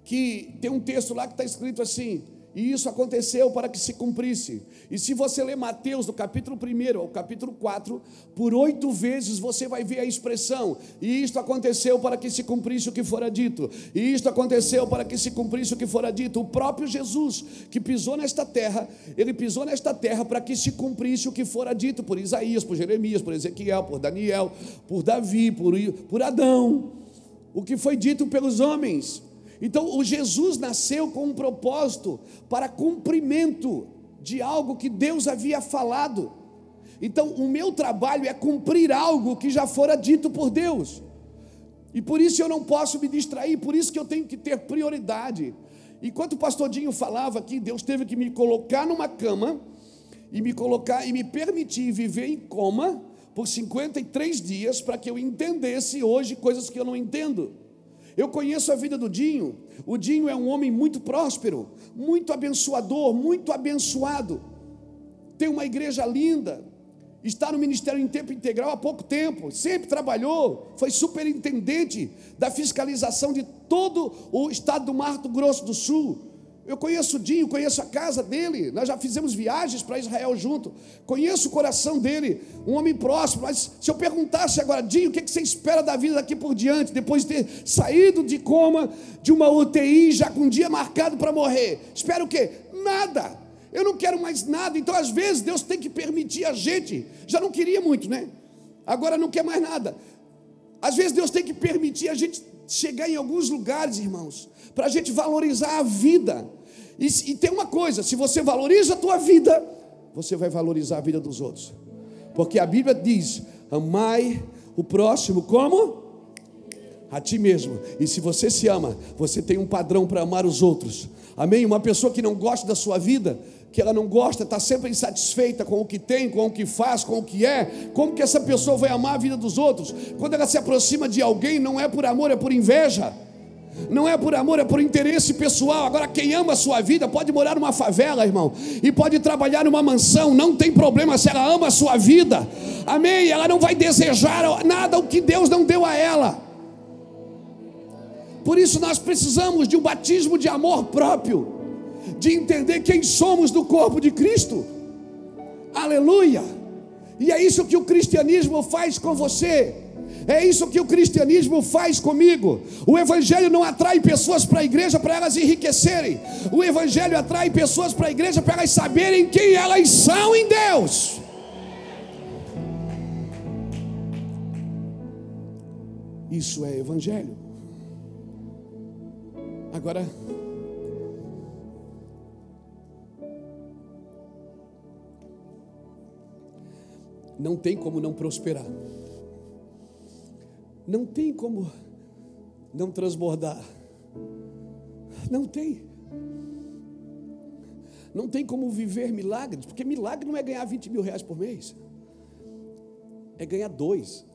que tem um texto lá que está escrito assim: e isso aconteceu para que se cumprisse. E se você ler Mateus, do capítulo 1 ao capítulo 4, por 8 vezes você vai ver a expressão: e isto aconteceu para que se cumprisse o que fora dito, e isto aconteceu para que se cumprisse o que fora dito. O próprio Jesus, que pisou nesta terra, ele pisou nesta terra para que se cumprisse o que fora dito por Isaías, por Jeremias, por Ezequiel, por Daniel, por Davi, por Adão, o que foi dito pelos homens. Então, o Jesus nasceu com um propósito para cumprimento de algo que Deus havia falado. Então, o meu trabalho é cumprir algo que já fora dito por Deus. E por isso eu não posso me distrair, por isso que eu tenho que ter prioridade. Enquanto o pastor Dinho falava aqui, Deus teve que me colocar numa cama e me permitir viver em coma por 53 dias para que eu entendesse hoje coisas que eu não entendo. Eu conheço a vida do Dinho. O Dinho é um homem muito próspero, muito abençoador, muito abençoado. Tem uma igreja linda, está no ministério em tempo integral há pouco tempo, sempre trabalhou, foi superintendente da fiscalização de todo o estado do Mato Grosso do Sul. Eu conheço o Dinho, conheço a casa dele. Nós já fizemos viagens para Israel junto. Conheço o coração dele, um homem próximo. Mas se eu perguntasse agora, Dinho, o que você espera da vida daqui por diante, depois de ter saído de coma, de uma UTI, já com um dia marcado para morrer? Espera o quê? Nada. Eu não quero mais nada. Então, às vezes, Deus tem que permitir a gente. Já não queria muito, né? Agora não quer mais nada. Às vezes, Deus tem que permitir a gente chegar em alguns lugares, irmãos, para a gente valorizar a vida. E tem uma coisa: se você valoriza a tua vida, você vai valorizar a vida dos outros. Porque a Bíblia diz: amai o próximo como a ti mesmo. E se você se ama, você tem um padrão para amar os outros. Amém? Uma pessoa que não gosta da sua vida, que ela não gosta, está sempre insatisfeita com o que tem, com o que faz, com o que é, como que essa pessoa vai amar a vida dos outros? Quando ela se aproxima de alguém, não é por amor, é por inveja. Não é por amor, é por interesse pessoal. Agora, quem ama a sua vida pode morar numa favela, irmão, e pode trabalhar numa mansão, não tem problema se ela ama a sua vida. Amém? Ela não vai desejar nada o que Deus não deu a ela. Por isso nós precisamos de um batismo de amor próprio, de entender quem somos do corpo de Cristo. Aleluia! E é isso que o cristianismo faz com você. É isso que o cristianismo faz comigo. O evangelho não atrai pessoas para a igreja para elas enriquecerem. O evangelho atrai pessoas para a igreja para elas saberem quem elas são em Deus. Isso é evangelho. Agora, não tem como não prosperar. Não tem como não transbordar. Não tem. Não tem como viver milagres, porque milagre não é ganhar 20 mil reais por mês. É ganhar 2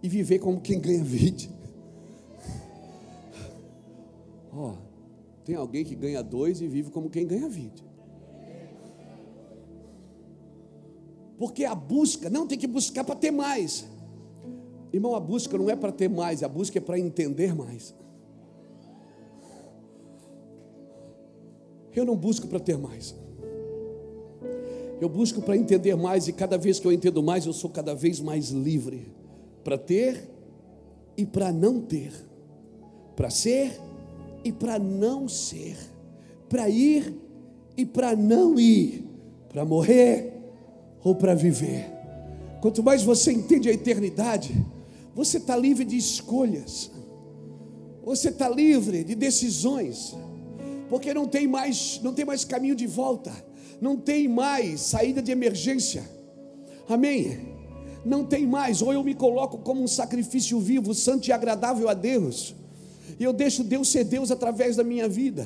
e viver como quem ganha 20. Tem alguém que ganha 2 e vive como quem ganha 20. Porque a busca, não tem que buscar para ter mais. Irmão, a busca não é para ter mais, a busca é para entender mais. Eu não busco para ter mais. Eu busco para entender mais, e cada vez que eu entendo mais, eu sou cada vez mais livre para ter e para não ter, para ser e para não ser, para ir e para não ir, para morrer ou para viver. Quanto mais você entende a eternidade, você está livre de escolhas, você está livre de decisões, porque não tem mais caminho de volta, não tem mais saída de emergência. Amém? Não tem mais. Ou eu me coloco como um sacrifício vivo, santo e agradável a Deus, e eu deixo Deus ser Deus através da minha vida.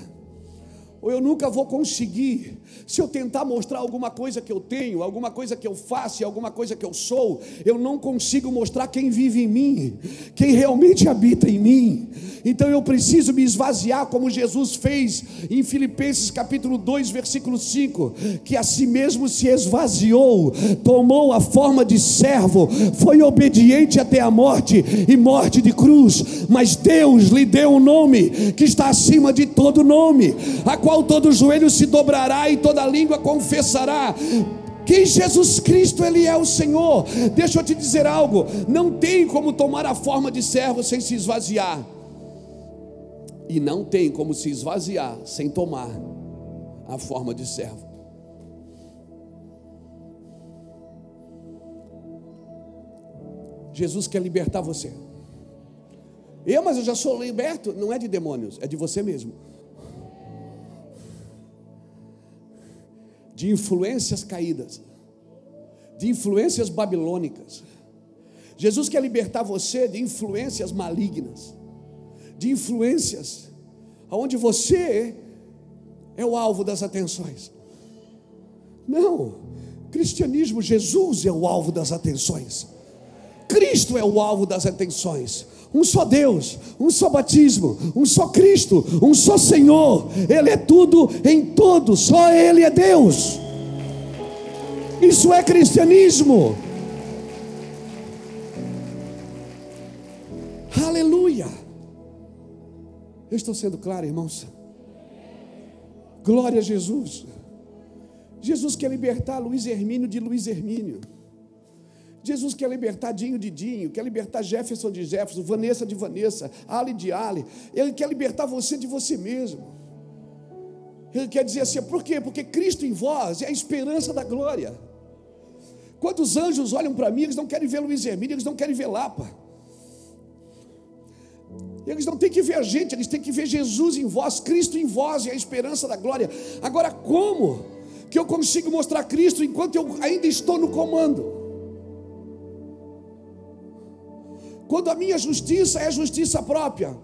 Ou eu nunca vou conseguir, se eu tentar mostrar alguma coisa que eu tenho, alguma coisa que eu faço, alguma coisa que eu sou, eu não consigo mostrar quem vive em mim, quem realmente habita em mim. Então eu preciso me esvaziar, como Jesus fez em Filipenses capítulo 2, versículo 5, que a si mesmo se esvaziou, tomou a forma de servo, foi obediente até a morte, e morte de cruz. Mas Deus lhe deu um nome que está acima de todo nome, a qual todo joelho se dobrará e toda língua confessará que Jesus Cristo, Ele é o Senhor. Deixa eu te dizer algo: não tem como tomar a forma de servo sem se esvaziar, e não tem como se esvaziar sem tomar a forma de servo. Jesus quer libertar você. Mas eu já sou liberto. Não é de demônios, é de você mesmo, de influências caídas, de influências babilônicas. Jesus quer libertar você de influências malignas, de influências onde você é o alvo das atenções. Não, cristianismo, Jesus é o alvo das atenções, Cristo é o alvo das atenções. Um só Deus, um só batismo, um só Cristo, um só Senhor. Ele é tudo em todos, só Ele é Deus. Isso é cristianismo. Aleluia. Eu estou sendo claro, irmãos? Glória a Jesus. Jesus quer libertar Luiz Hermínio de Luiz Hermínio. Jesus quer libertar Dinho de Dinho, quer libertar Jefferson de Jefferson, Vanessa de Vanessa, Ali de Ali. Ele quer libertar você de você mesmo. Ele quer dizer assim, por quê? Porque Cristo em vós é a esperança da glória. Quando os anjos olham para mim, eles não querem ver Luiz Hermínio, eles não querem ver Lapa. Eles não têm que ver a gente, eles têm que ver Jesus em vós, Cristo em vós é a esperança da glória. Agora, como que eu consigo mostrar Cristo enquanto eu ainda estou no comando? Quando a minha justiça é justiça própria,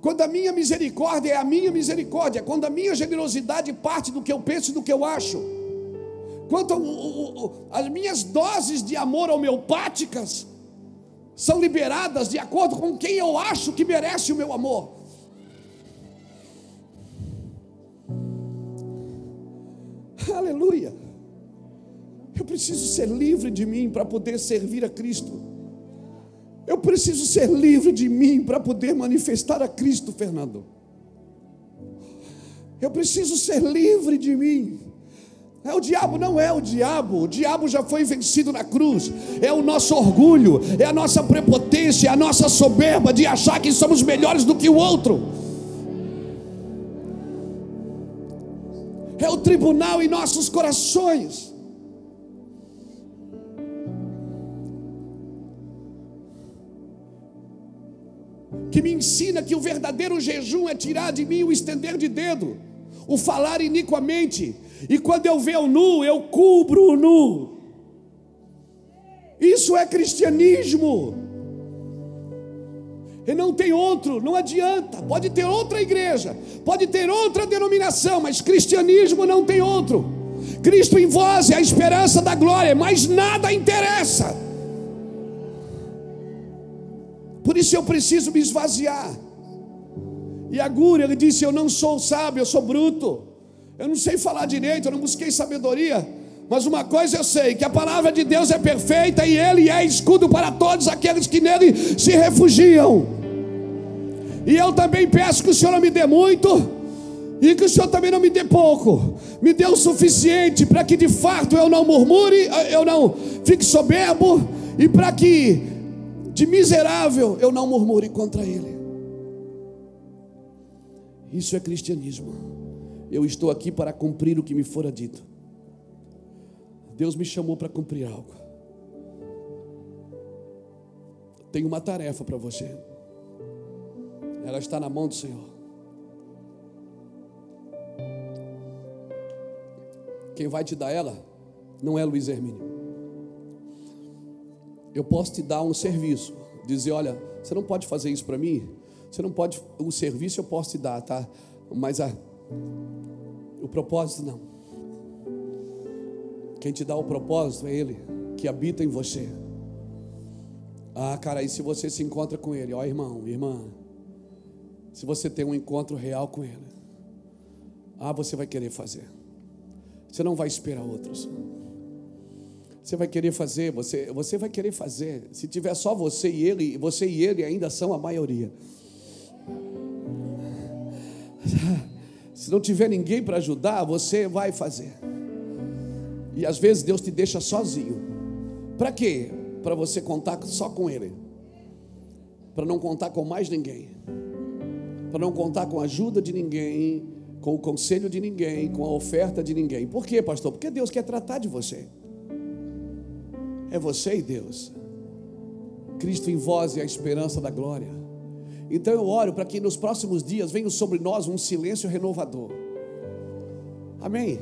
quando a minha misericórdia é a minha misericórdia, quando a minha generosidade parte do que eu penso e do que eu acho, quando as minhas doses de amor homeopáticas são liberadas de acordo com quem eu acho que merece o meu amor. Aleluia. Eu preciso ser livre de mim para poder servir a Cristo. Eu preciso ser livre de mim para poder manifestar a Cristo, Fernando. Eu preciso ser livre de mim. O diabo não é o diabo já foi vencido na cruz. É o nosso orgulho, é a nossa prepotência, é a nossa soberba de achar que somos melhores do que o outro. É o tribunal em nossos corações. Que me ensina que o verdadeiro jejum é tirar de mim o estender de dedo, o falar iniquamente, e quando eu ver o nu, eu cubro o nu. Isso é cristianismo. E não tem outro, não adianta. Pode ter outra igreja, pode ter outra denominação, mas cristianismo não tem outro. Cristo em vós é a esperança da glória, mas nada interessa. Por isso eu preciso me esvaziar. E Aguro, ele disse, eu não sou sábio, eu sou bruto. Eu não sei falar direito, eu não busquei sabedoria. Mas uma coisa eu sei, que a palavra de Deus é perfeita e Ele é escudo para todos aqueles que nele se refugiam. E eu também peço que o Senhor não me dê muito e que o Senhor também não me dê pouco. Me dê o suficiente para que de fato eu não murmure, eu não fique soberbo, e para que de miserável eu não murmure contra Ele. Isso é cristianismo. Eu estou aqui para cumprir o que me fora dito. Deus me chamou para cumprir algo. Tenho uma tarefa para você. Ela está na mão do Senhor. Quem vai te dar ela não é Luiz Hermínio. Eu posso te dar um serviço, dizer, olha, você não pode fazer isso para mim, você não pode, o serviço eu posso te dar, tá? Mas o propósito não. Quem te dá o propósito é Ele, que habita em você. Cara, e se você se encontra com Ele, ó irmão, irmã, se você tem um encontro real com Ele, você vai querer fazer. Você não vai esperar outros. Você vai querer fazer, você vai querer fazer. Se tiver só você e ele ainda são a maioria. Se não tiver ninguém para ajudar, você vai fazer. E às vezes Deus te deixa sozinho. Para quê? Para você contar só com Ele. Para não contar com mais ninguém. Para não contar com a ajuda de ninguém, com o conselho de ninguém, com a oferta de ninguém. Por quê, pastor? Porque Deus quer tratar de você. É você e Deus. Cristo em vós é a esperança da glória. Então eu oro para que nos próximos dias venha sobre nós um silêncio renovador. Amém?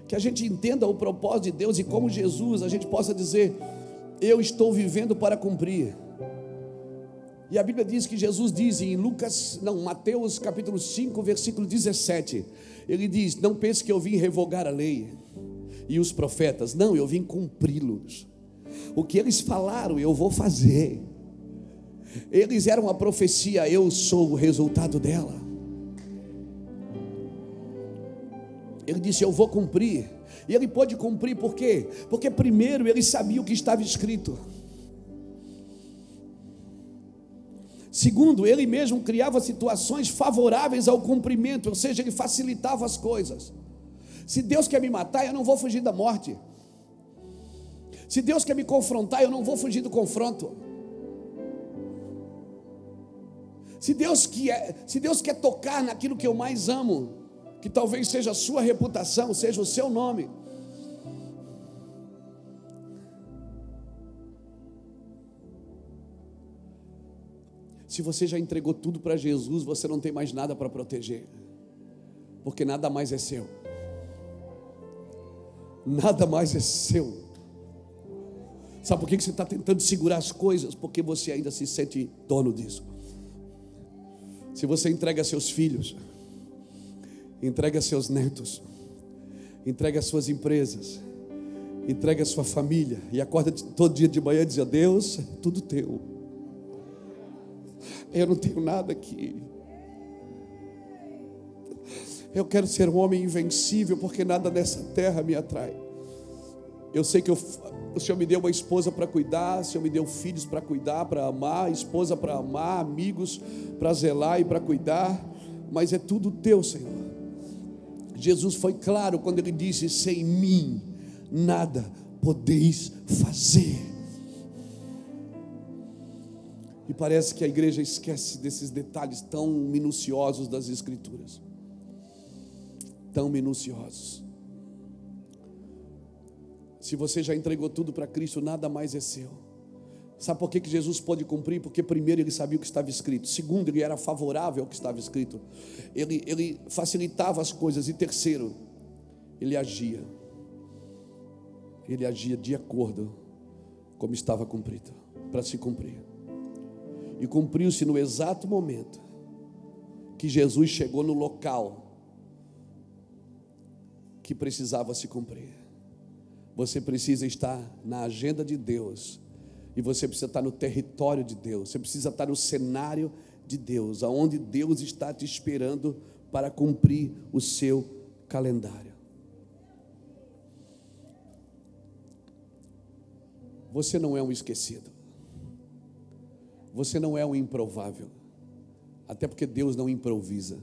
Que a gente entenda o propósito de Deus e como Jesus a gente possa dizer, eu estou vivendo para cumprir. E a Bíblia diz que Jesus diz em Mateus capítulo 5, versículo 17, ele diz, não pense que eu vim revogar a lei e os profetas, não, eu vim cumpri-los. O que eles falaram, eu vou fazer. Eles eram a profecia, eu sou o resultado dela. Ele disse, eu vou cumprir. E ele pôde cumprir, por quê? Porque primeiro ele sabia o que estava escrito. Segundo, ele mesmo criava situações favoráveis ao cumprimento, ou seja, ele facilitava as coisas. Se Deus quer me matar, eu não vou fugir da morte. Se Deus quer me confrontar, eu não vou fugir do confronto. Se Deus quer tocar naquilo que eu mais amo, que talvez seja a sua reputação, seja o seu nome, se você já entregou tudo para Jesus, você não tem mais nada para proteger, porque nada mais é seu. Nada mais é seu. Sabe por que você está tentando segurar as coisas? Porque você ainda se sente dono disso. Se você entrega seus filhos, entrega seus netos, entrega suas empresas, entrega sua família, e acorda todo dia de manhã e diz: Deus, é tudo teu, eu não tenho nada aqui. Eu quero ser um homem invencível, porque nada nessa terra me atrai. Eu sei que o Senhor me deu uma esposa para cuidar, o Senhor me deu filhos para cuidar, para amar, esposa para amar, amigos para zelar e para cuidar, mas é tudo teu, Senhor. Jesus foi claro quando ele disse: sem mim nada podeis fazer. E parece que a igreja esquece desses detalhes tão minuciosos das Escrituras. Tão minuciosos. Se você já entregou tudo para Cristo, nada mais é seu. Sabe por que Jesus pôde cumprir? Porque primeiro ele sabia o que estava escrito. Segundo, ele era favorável ao que estava escrito. Ele facilitava as coisas. E terceiro, ele agia. Ele agia de acordo como estava cumprido, para se cumprir. E cumpriu-se no exato momento que Jesus chegou no local que precisava se cumprir. Você precisa estar na agenda de Deus, e você precisa estar no território de Deus, você precisa estar no cenário de Deus, aonde Deus está te esperando para cumprir o seu calendário. Você não é um esquecido, você não é um improvável, até porque Deus não improvisa.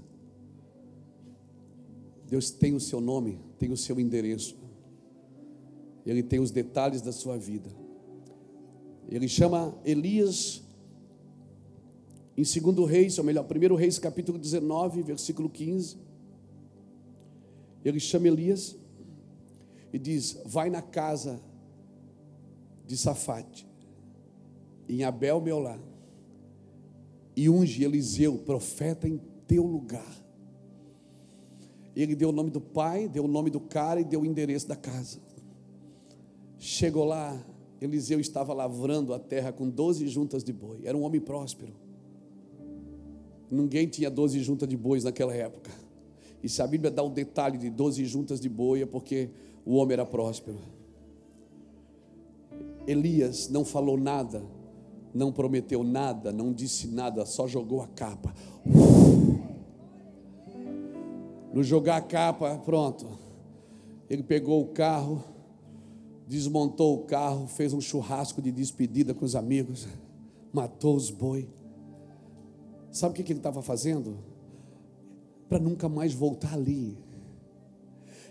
Deus tem o seu nome, tem o seu endereço, Ele tem os detalhes da sua vida. Ele chama Elias em 2 Reis, ou melhor, 1 Reis capítulo 19, versículo 15. Ele chama Elias e diz: vai na casa de Safate, em Abel-Meolá, e unge Eliseu, profeta, em teu lugar. Ele deu o nome do pai, deu o nome do cara e deu o endereço da casa. Chegou lá, Eliseu estava lavrando a terra com 12 juntas de boi. Era um homem próspero. Ninguém tinha 12 juntas de bois naquela época. E se a Bíblia dá o detalhe de 12 juntas de boi, é porque o homem era próspero. Elias não falou nada, não prometeu nada, não disse nada, só jogou a capa. No jogar a capa, pronto, ele pegou o carro, desmontou o carro, fez um churrasco de despedida com os amigos, matou os boi. Sabe o que ele estava fazendo? Para nunca mais voltar ali.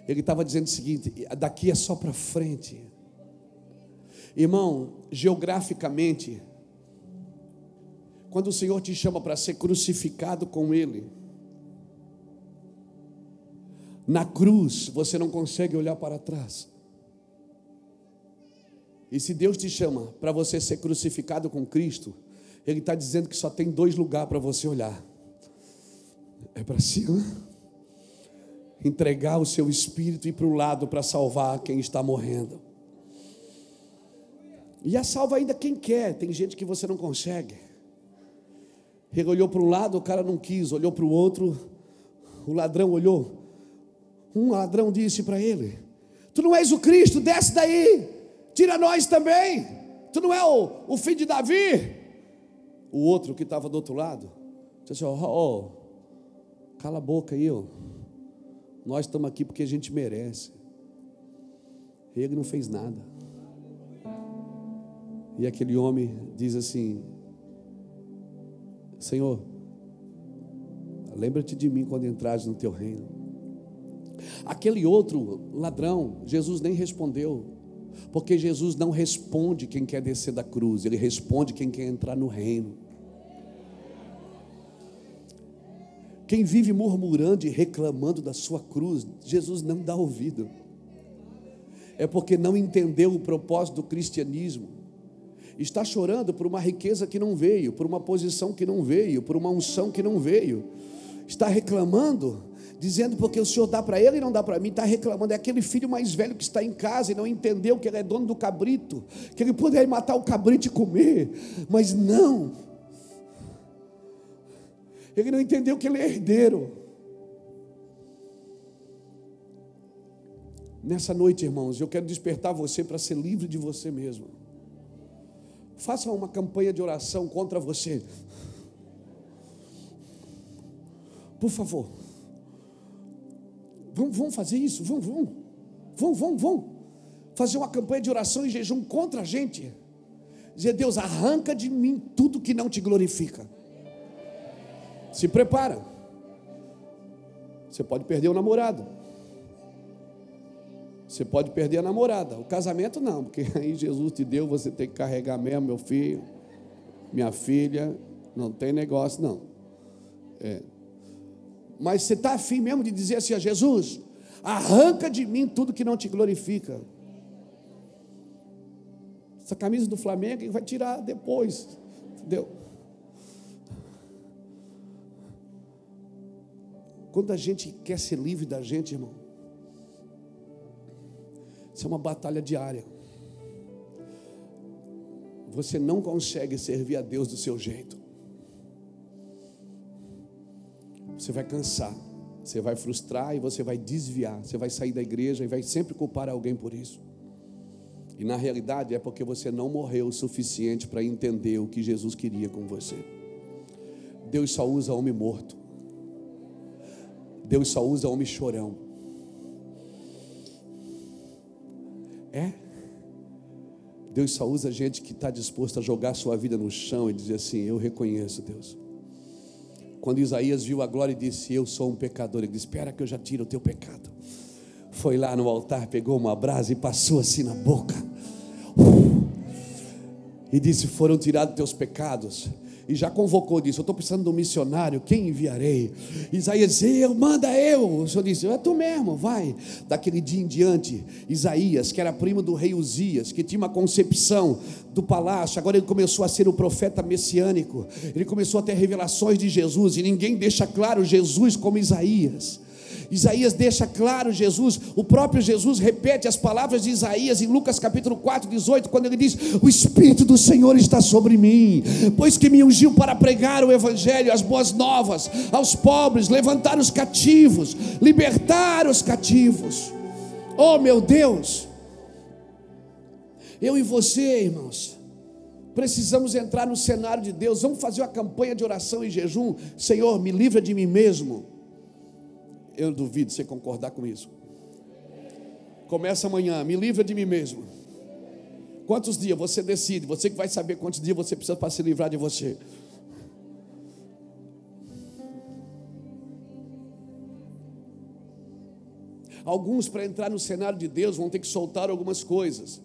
Ele estava dizendo o seguinte: daqui é só para frente. Irmão, geograficamente, quando o Senhor te chama para ser crucificado com Ele, na cruz você não consegue olhar para trás. E se Deus te chama para você ser crucificado com Cristo, Ele está dizendo que só tem 2 lugares para você olhar: é para cima, entregar o seu espírito, e para o lado para salvar quem está morrendo. E a salva ainda quem quer. Tem gente que você não consegue. Ele olhou para um lado, o cara não quis. Olhou para o outro, o ladrão olhou. Um ladrão disse para ele: tu não és o Cristo, desce daí, tira nós também. Tu não é o filho de Davi. O outro que estava do outro lado disse assim: cala a boca aí, nós estamos aqui porque a gente merece. Ele não fez nada. E aquele homem diz assim: Senhor, lembra-te de mim quando entrares no teu reino. Aquele outro ladrão, Jesus nem respondeu, porque Jesus não responde quem quer descer da cruz, Ele responde quem quer entrar no reino. Quem vive murmurando e reclamando da sua cruz, Jesus não dá ouvido. É porque não entendeu o propósito do cristianismo. Está chorando por uma riqueza que não veio, por uma posição que não veio, por uma unção que não veio. Está reclamando, dizendo porque o Senhor dá para ele e não dá para mim. Está reclamando, é aquele filho mais velho que está em casa e não entendeu que ele é dono do cabrito, que ele poderia matar o cabrito e comer, mas não. Ele não entendeu que ele é herdeiro. Nessa noite, irmãos, eu quero despertar você para ser livre de você mesmo. Faça uma campanha de oração contra você. Por favor. Vamos fazer isso? Vamos fazer uma campanha de oração e jejum contra a gente. Dizer: Deus, arranca de mim tudo que não te glorifica. Se prepara. Você pode perder o namorado. Você pode perder a namorada. O casamento não, porque aí Jesus te deu, você tem que carregar mesmo, meu filho, minha filha. Não tem negócio não. Mas você está afim mesmo de dizer assim: a Jesus, arranca de mim tudo que não te glorifica. Essa camisa do Flamengo ele vai tirar depois, entendeu? Quando a gente quer ser livre da gente, irmão, isso é uma batalha diária. Você não consegue servir a Deus do seu jeito. Você vai cansar, você vai frustrar e você vai desviar. Você vai sair da igreja e vai sempre culpar alguém por isso. E na realidade é porque você não morreu o suficiente para entender o que Jesus queria com você. Deus só usa homem morto. Deus só usa homem chorão. Deus só usa gente que está disposto a jogar sua vida no chão e dizer assim: eu reconheço, Deus. Quando Isaías viu a glória e disse: eu sou um pecador, ele disse: espera que eu já tiro o teu pecado. Foi lá no altar, pegou uma brasa e passou assim na boca, e disse: foram tirados teus pecados. E já convocou, disse: eu estou precisando de um missionário, quem enviarei? Isaías disse: manda eu. O Senhor disse: é tu mesmo, vai. Daquele dia em diante, Isaías, que era primo do rei Uzias, que tinha uma concepção do palácio, agora ele começou a ser o profeta messiânico. Ele começou a ter revelações de Jesus, e ninguém deixa claro Jesus como Isaías. Isaías deixa claro Jesus, o próprio Jesus repete as palavras de Isaías em Lucas capítulo 4, 18, quando ele diz: o Espírito do Senhor está sobre mim, pois que me ungiu para pregar o Evangelho, as boas novas aos pobres, levantar os cativos, libertar os cativos. Oh meu Deus, eu e você, irmãos, precisamos entrar no cenário de Deus. Vamos fazer uma campanha de oração e jejum. Senhor, me livra de mim mesmo. Eu duvido você concordar com isso. Começa amanhã: me livra de mim mesmo. Quantos dias você decide? Você que vai saber quantos dias você precisa para se livrar de você. Alguns, para entrar no cenário de Deus, vão ter que soltar algumas coisas.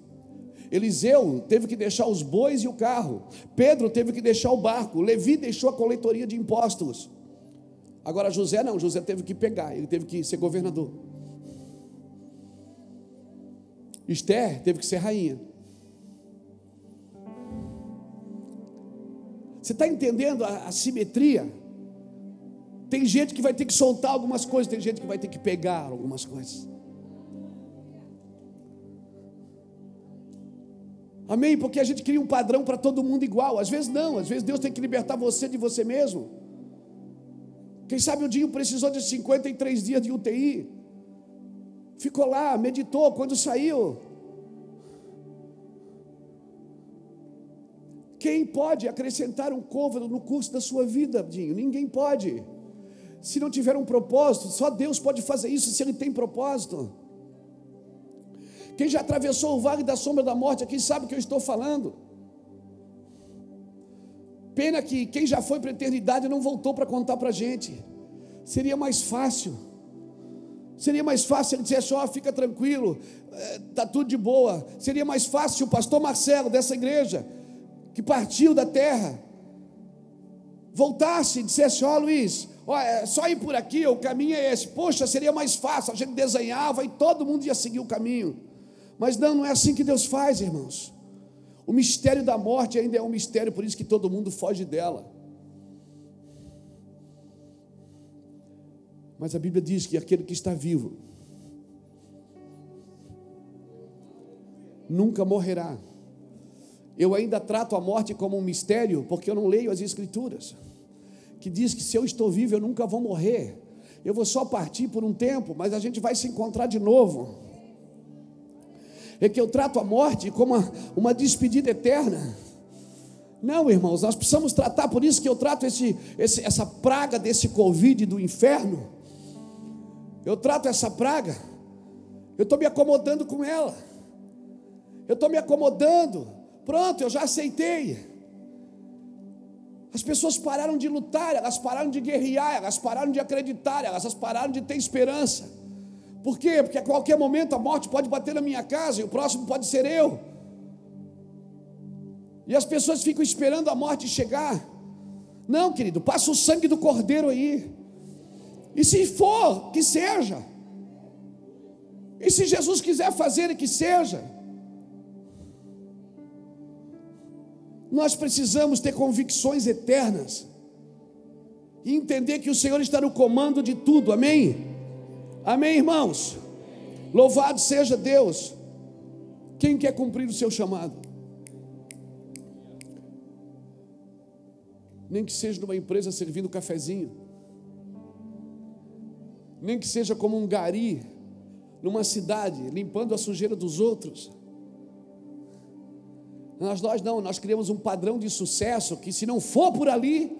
Eliseu teve que deixar os bois e o carro. Pedro teve que deixar o barco. Levi deixou a coletoria de impostos. Agora José não, José teve que pegar, ele teve que ser governador. Esther teve que ser rainha. Você está entendendo a simetria? Tem gente que vai ter que soltar algumas coisas, tem gente que vai ter que pegar algumas coisas. Amém? Porque a gente cria um padrão para todo mundo igual. Às vezes não, às vezes Deus tem que libertar você de você mesmo. Quem sabe o Dinho precisou de 53 dias de UTI. Ficou lá, meditou, quando saiu. Quem pode acrescentar um côvado no curso da sua vida, Dinho? Ninguém pode. Se não tiver um propósito, só Deus pode fazer isso se Ele tem propósito. Quem já atravessou o vale da sombra da morte aqui sabe o que eu estou falando. Pena que quem já foi para a eternidade não voltou para contar para a gente. Seria mais fácil ele dissesse: ó, fica tranquilo, está tudo de boa. Seria mais fácil se o pastor Marcelo dessa igreja, que partiu da terra, voltasse e dissesse: ó, Luiz, ó, é só ir por aqui, o caminho é esse. Poxa, seria mais fácil, a gente desenhava e todo mundo ia seguir o caminho. Mas não é assim que Deus faz, irmãos. O mistério da morte ainda é um mistério, por isso que todo mundo foge dela. Mas a Bíblia diz que aquele que está vivo nunca morrerá. Eu ainda trato a morte como um mistério, porque eu não leio as Escrituras, que diz que se eu estou vivo eu nunca vou morrer. Eu vou só partir por um tempo, mas a gente vai se encontrar de novo. É que eu trato a morte como uma despedida eterna. Não, irmãos, nós precisamos tratar, por isso que eu trato essa praga desse Covid do inferno. Eu trato essa praga, eu estou me acomodando com ela, eu estou me acomodando, pronto, eu já aceitei. As pessoas pararam de lutar, elas pararam de guerrear, elas pararam de acreditar, elas pararam de ter esperança. Por quê? Porque a qualquer momento a morte pode bater na minha casa e o próximo pode ser eu. E as pessoas ficam esperando a morte chegar. Não, querido, passa o sangue do Cordeiro aí. E se for, que seja. E se Jesus quiser fazer, que seja. Nós precisamos ter convicções eternas e entender que o Senhor está no comando de tudo, amém? Amém, irmãos? Louvado seja Deus. Quem quer cumprir o seu chamado? Nem que seja numa empresa servindo cafezinho, nem que seja como um gari numa cidade, limpando a sujeira dos outros. Nós criamos um padrão de sucesso que, se não for por ali,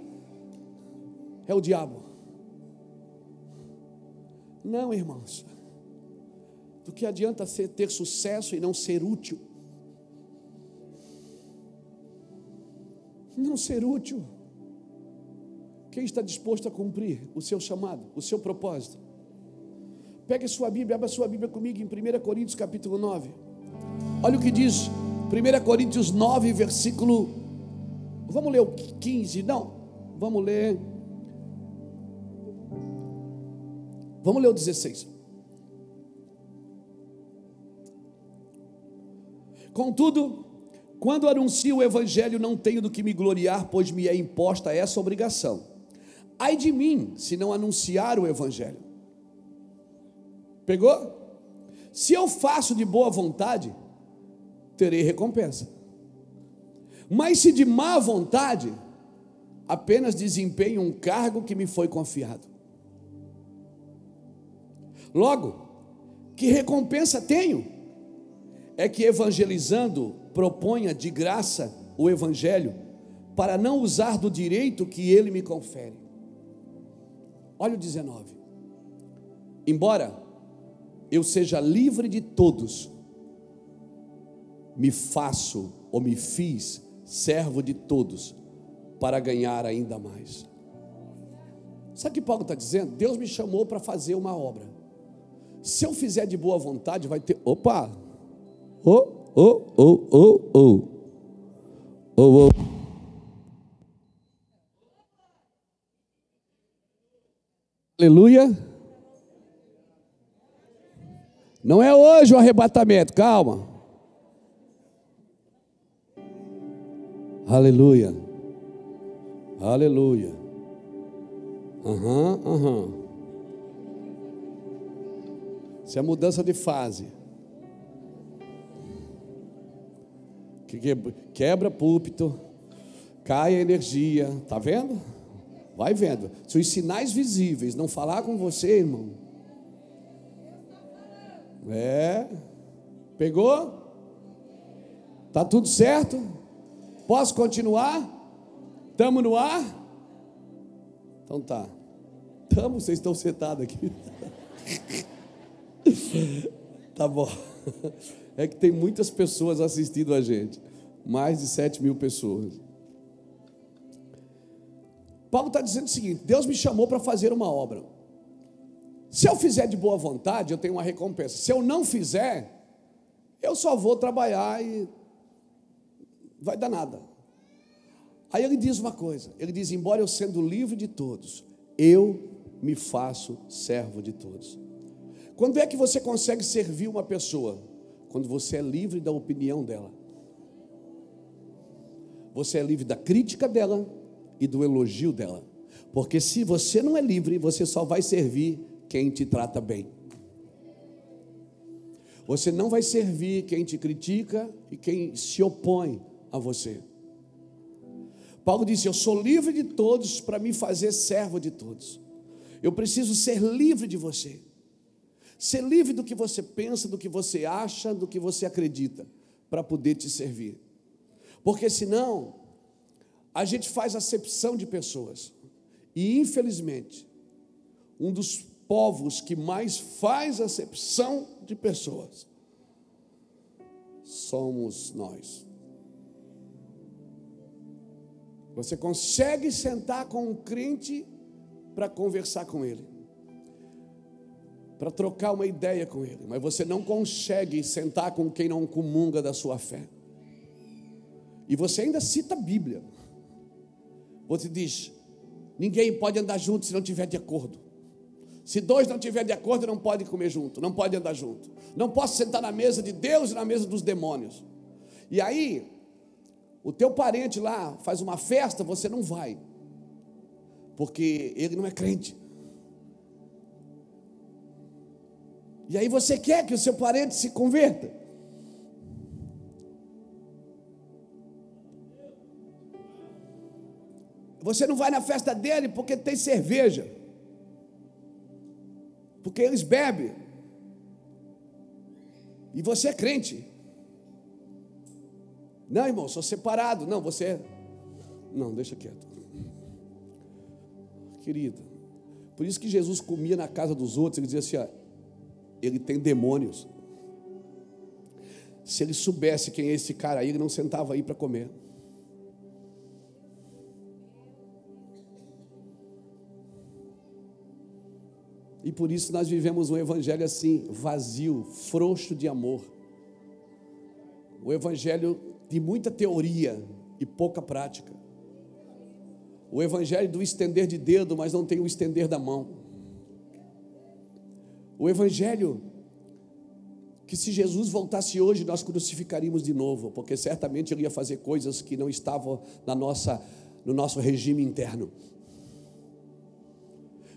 é o diabo. Não, irmãos, do que adianta ter sucesso e não ser útil? Não ser útil. Quem está disposto a cumprir o seu chamado, o seu propósito? Pegue sua Bíblia, abra sua Bíblia comigo em 1 Coríntios capítulo 9. Olha o que diz 1 Coríntios 9, versículo... Vamos ler o 15? Não, vamos ler o 16. Contudo, quando anuncio o Evangelho, não tenho do que me gloriar, pois me é imposta essa obrigação. Ai de mim, se não anunciar o Evangelho. Pegou? Se eu faço de boa vontade, terei recompensa. Mas se de má vontade, apenas desempenho um cargo que me foi confiado. Logo, que recompensa tenho? É que evangelizando, proponha de graça o Evangelho, para não usar do direito que ele me confere. Olha o 19. Embora eu seja livre de todos, me faço ou me fiz servo de todos, para ganhar ainda mais. Sabe o que Paulo está dizendo? Deus me chamou para fazer uma obra. Se eu fizer de boa vontade, vai ter... Opa! Aleluia. Não é hoje o arrebatamento, calma. Aleluia. Aleluia. Isso é mudança de fase. Quebra púlpito, cai a energia, tá vendo? Vai vendo. Se os sinais visíveis não falar com você, irmão, pegou? Tá tudo certo? Posso continuar? Estamos no ar? Então tá. Vocês estão sentados aqui. Tá bom. É que tem muitas pessoas assistindo a gente. Mais de 7.000 pessoas. Paulo está dizendo o seguinte: Deus me chamou para fazer uma obra. Se eu fizer de boa vontade, eu tenho uma recompensa. Se eu não fizer, eu só vou trabalhar e vai dar nada. Aí ele diz uma coisa, ele diz: embora eu sendo livre de todos, eu me faço servo de todos. Quando é que você consegue servir uma pessoa? Quando você é livre da opinião dela. Você é livre da crítica dela e do elogio dela. Porque se você não é livre, você só vai servir quem te trata bem. Você não vai servir quem te critica e quem se opõe a você. Paulo disse: eu sou livre de todos para me fazer servo de todos. Eu preciso ser livre de você. Ser livre do que você pensa, do que você acha, do que você acredita, para poder te servir. Porque senão, a gente faz acepção de pessoas. E infelizmente, um dos povos que mais faz acepção de pessoas somos nós. Você consegue sentar com um crente para conversar com ele, para trocar uma ideia com ele, mas você não consegue sentar com quem não comunga da sua fé. E você ainda cita a Bíblia. Você diz: ninguém pode andar junto se não estiver de acordo. Se dois não estiverem de acordo, não podem comer junto, não podem andar junto. Não posso sentar na mesa de Deus e na mesa dos demônios. E aí, o teu parente lá faz uma festa, você não vai, porque ele não é crente. E aí você quer que o seu parente se converta. Você não vai na festa dele porque tem cerveja, porque eles bebem, e você é crente. Não, irmão, sou separado. Não, você é... Não, deixa quieto, querido. Por isso que Jesus comia na casa dos outros. Ele dizia assim: ele tem demônios. Se ele soubesse quem é esse cara aí, ele não sentava aí para comer. E por isso nós vivemos um evangelho assim, vazio, frouxo de amor. O evangelho de muita teoria e pouca prática. O evangelho do estender de dedo, mas não tem o estender da mão. O evangelho que, se Jesus voltasse hoje, nós crucificaríamos de novo, porque certamente ele ia fazer coisas que não estavam no nosso regime interno.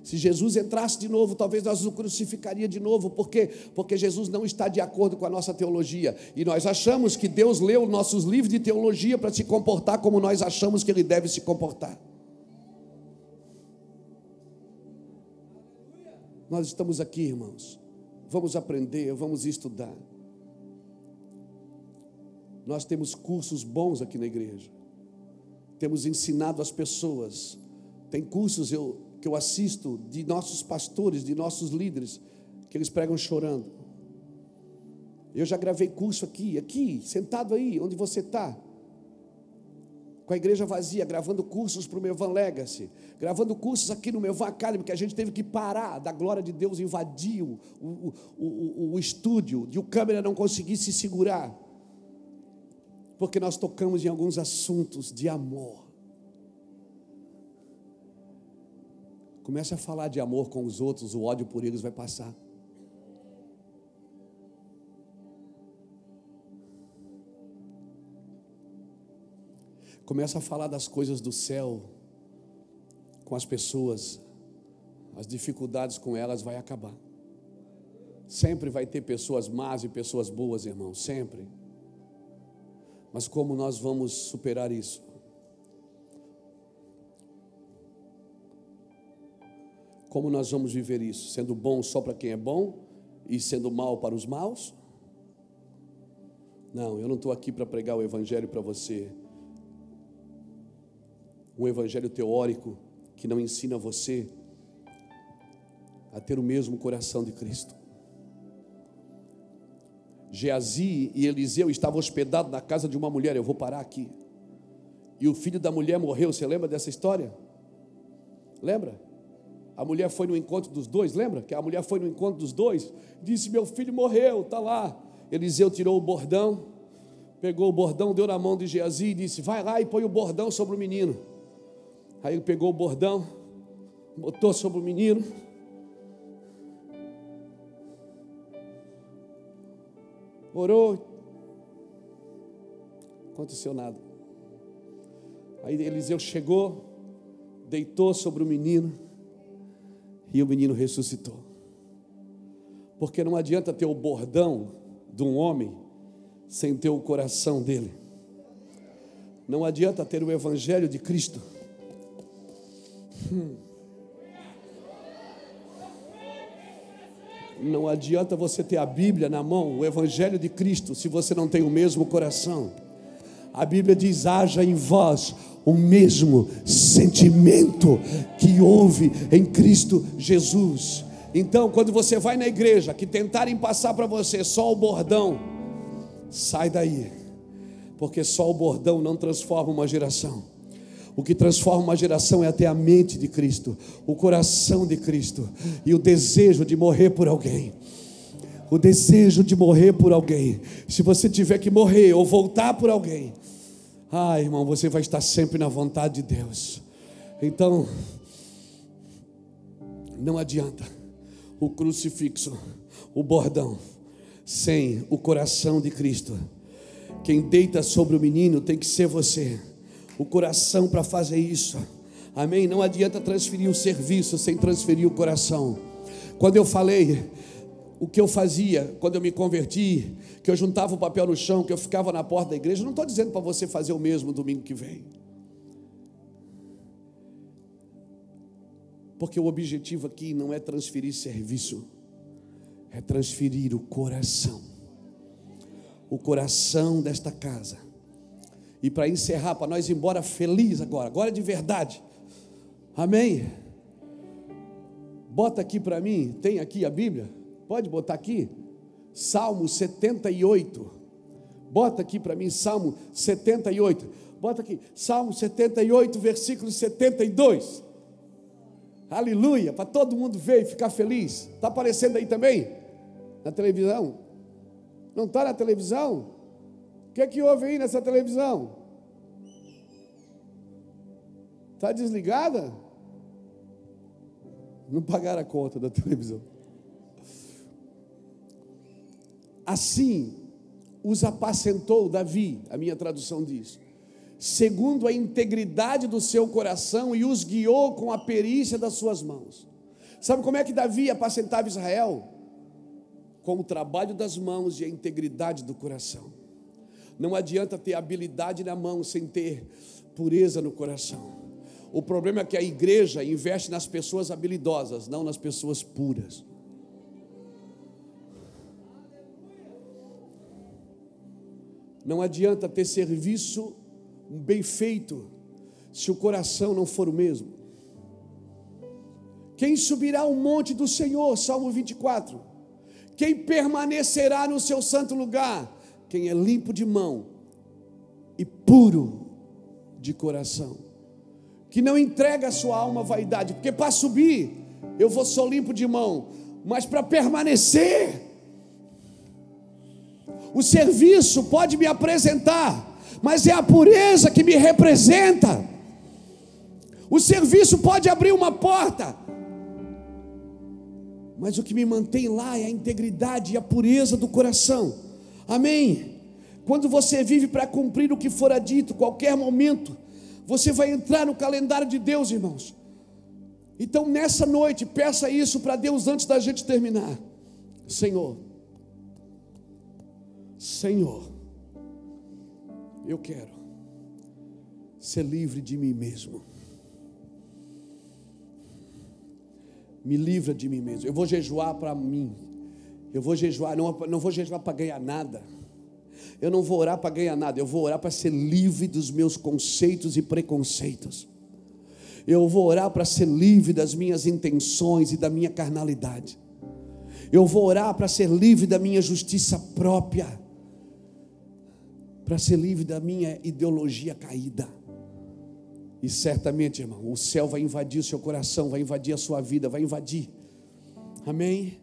Se Jesus entrasse de novo, talvez nós o crucificaria de novo. Por quê? Porque Jesus não está de acordo com a nossa teologia. E nós achamos que Deus leu nossos livros de teologia para se comportar como nós achamos que Ele deve se comportar. Nós estamos aqui, irmãos. Vamos aprender, vamos estudar. Nós temos cursos bons aqui na igreja. Temos ensinado as pessoas. Tem cursos que eu assisto de nossos pastores, de nossos líderes, que eles pregam chorando. Eu já gravei curso aqui, sentado aí, onde você está, com a igreja vazia, gravando cursos para o meu Van Legacy, gravando cursos aqui no meu Van Academy, que a gente teve que parar, da glória de Deus invadir o estúdio, de o câmera não conseguir se segurar, porque nós tocamos em alguns assuntos de amor. Comece a falar de amor com os outros, o ódio por eles vai passar. Comece a falar das coisas do céu com as pessoas. As dificuldades com elas vai acabar. Sempre vai ter pessoas más e pessoas boas, irmão, sempre. Mas como nós vamos superar isso? Como nós vamos viver isso? Sendo bom só para quem é bom e sendo mal para os maus? Não, eu não estou aqui para pregar o evangelho para você. Um evangelho teórico que não ensina você a ter o mesmo coração de Cristo. Geazi e Eliseu estavam hospedados na casa de uma mulher. Eu vou parar aqui. E o filho da mulher morreu. Você lembra dessa história? Lembra? A mulher foi no encontro dos dois, lembra? Que a mulher foi no encontro dos dois, disse: meu filho morreu, está lá. Eliseu tirou o bordão, pegou o bordão, deu na mão de Geazi e disse: vai lá e põe o bordão sobre o menino. Aí ele pegou o bordão, botou sobre o menino. Orou. Não aconteceu nada. Aí Eliseu chegou, deitou sobre o menino e o menino ressuscitou. Porque não adianta ter o bordão de um homem sem ter o coração dele. Não adianta ter o evangelho de Cristo. Não adianta você ter a Bíblia na mão, o evangelho de Cristo, se você não tem o mesmo coração. A Bíblia diz: haja em vós o mesmo sentimento que houve em Cristo Jesus. Então, quando você vai na igreja, que tentarem passar para você só o bordão, sai daí, porque só o bordão não transforma uma geração. O que transforma uma geração é até a mente de Cristo, o coração de Cristo e o desejo de morrer por alguém. O desejo de morrer por alguém. Se você tiver que morrer ou voltar por alguém, irmão, você vai estar sempre na vontade de Deus. Então, não adianta o crucifixo, o bordão, sem o coração de Cristo. Quem deita sobre o menino tem que ser você, o coração para fazer isso. Amém? Não adianta transferir o serviço sem transferir o coração. Quando eu falei o que eu fazia quando eu me converti, que eu juntava o papel no chão, que eu ficava na porta da igreja, não estou dizendo para você fazer o mesmo domingo que vem, porque o objetivo aqui não é transferir serviço, é transferir o coração desta casa. E para encerrar, para nós ir embora feliz agora de verdade, amém? Bota aqui para mim, tem aqui a Bíblia? Pode botar aqui? Salmo 78. Bota aqui para mim, Salmo 78. Bota aqui, Salmo 78, versículo 72. Aleluia, para todo mundo ver e ficar feliz. Está aparecendo aí também? Na televisão? Não está na televisão? O que é que houve aí nessa televisão? Está desligada? Não pagaram a conta da televisão. Assim os apacentou Davi, a minha tradução diz, segundo a integridade do seu coração, e os guiou com a perícia das suas mãos. Sabe como é que Davi apacentava Israel? Com o trabalho das mãos e a integridade do coração. Não adianta ter habilidade na mão sem ter pureza no coração. O problema é que a igreja investe nas pessoas habilidosas, não nas pessoas puras. Não adianta ter serviço bem feito se o coração não for o mesmo. Quem subirá ao monte do Senhor? Salmo 24. Quem permanecerá no seu santo lugar? Quem é limpo de mão e puro de coração, que não entrega a sua alma à vaidade. Porque para subir eu vou só limpo de mão, mas para permanecer, o serviço pode me apresentar, mas é a pureza que me representa. O serviço pode abrir uma porta, mas o que me mantém lá é a integridade e a pureza do coração. Amém? Quando você vive para cumprir o que fora dito, qualquer momento você vai entrar no calendário de Deus, irmãos. Então nessa noite, peça isso para Deus antes da gente terminar. Senhor, eu quero ser livre de mim mesmo. Me livra de mim mesmo. Eu vou jejuar para mim. Eu vou jejuar, não vou jejuar para ganhar nada. Eu não vou orar para ganhar nada. Eu vou orar para ser livre dos meus conceitos e preconceitos. Eu vou orar para ser livre das minhas intenções e da minha carnalidade. Eu vou orar para ser livre da minha justiça própria, para ser livre da minha ideologia caída. E certamente, irmão, o céu vai invadir o seu coração, vai invadir a sua vida, vai invadir. Amém?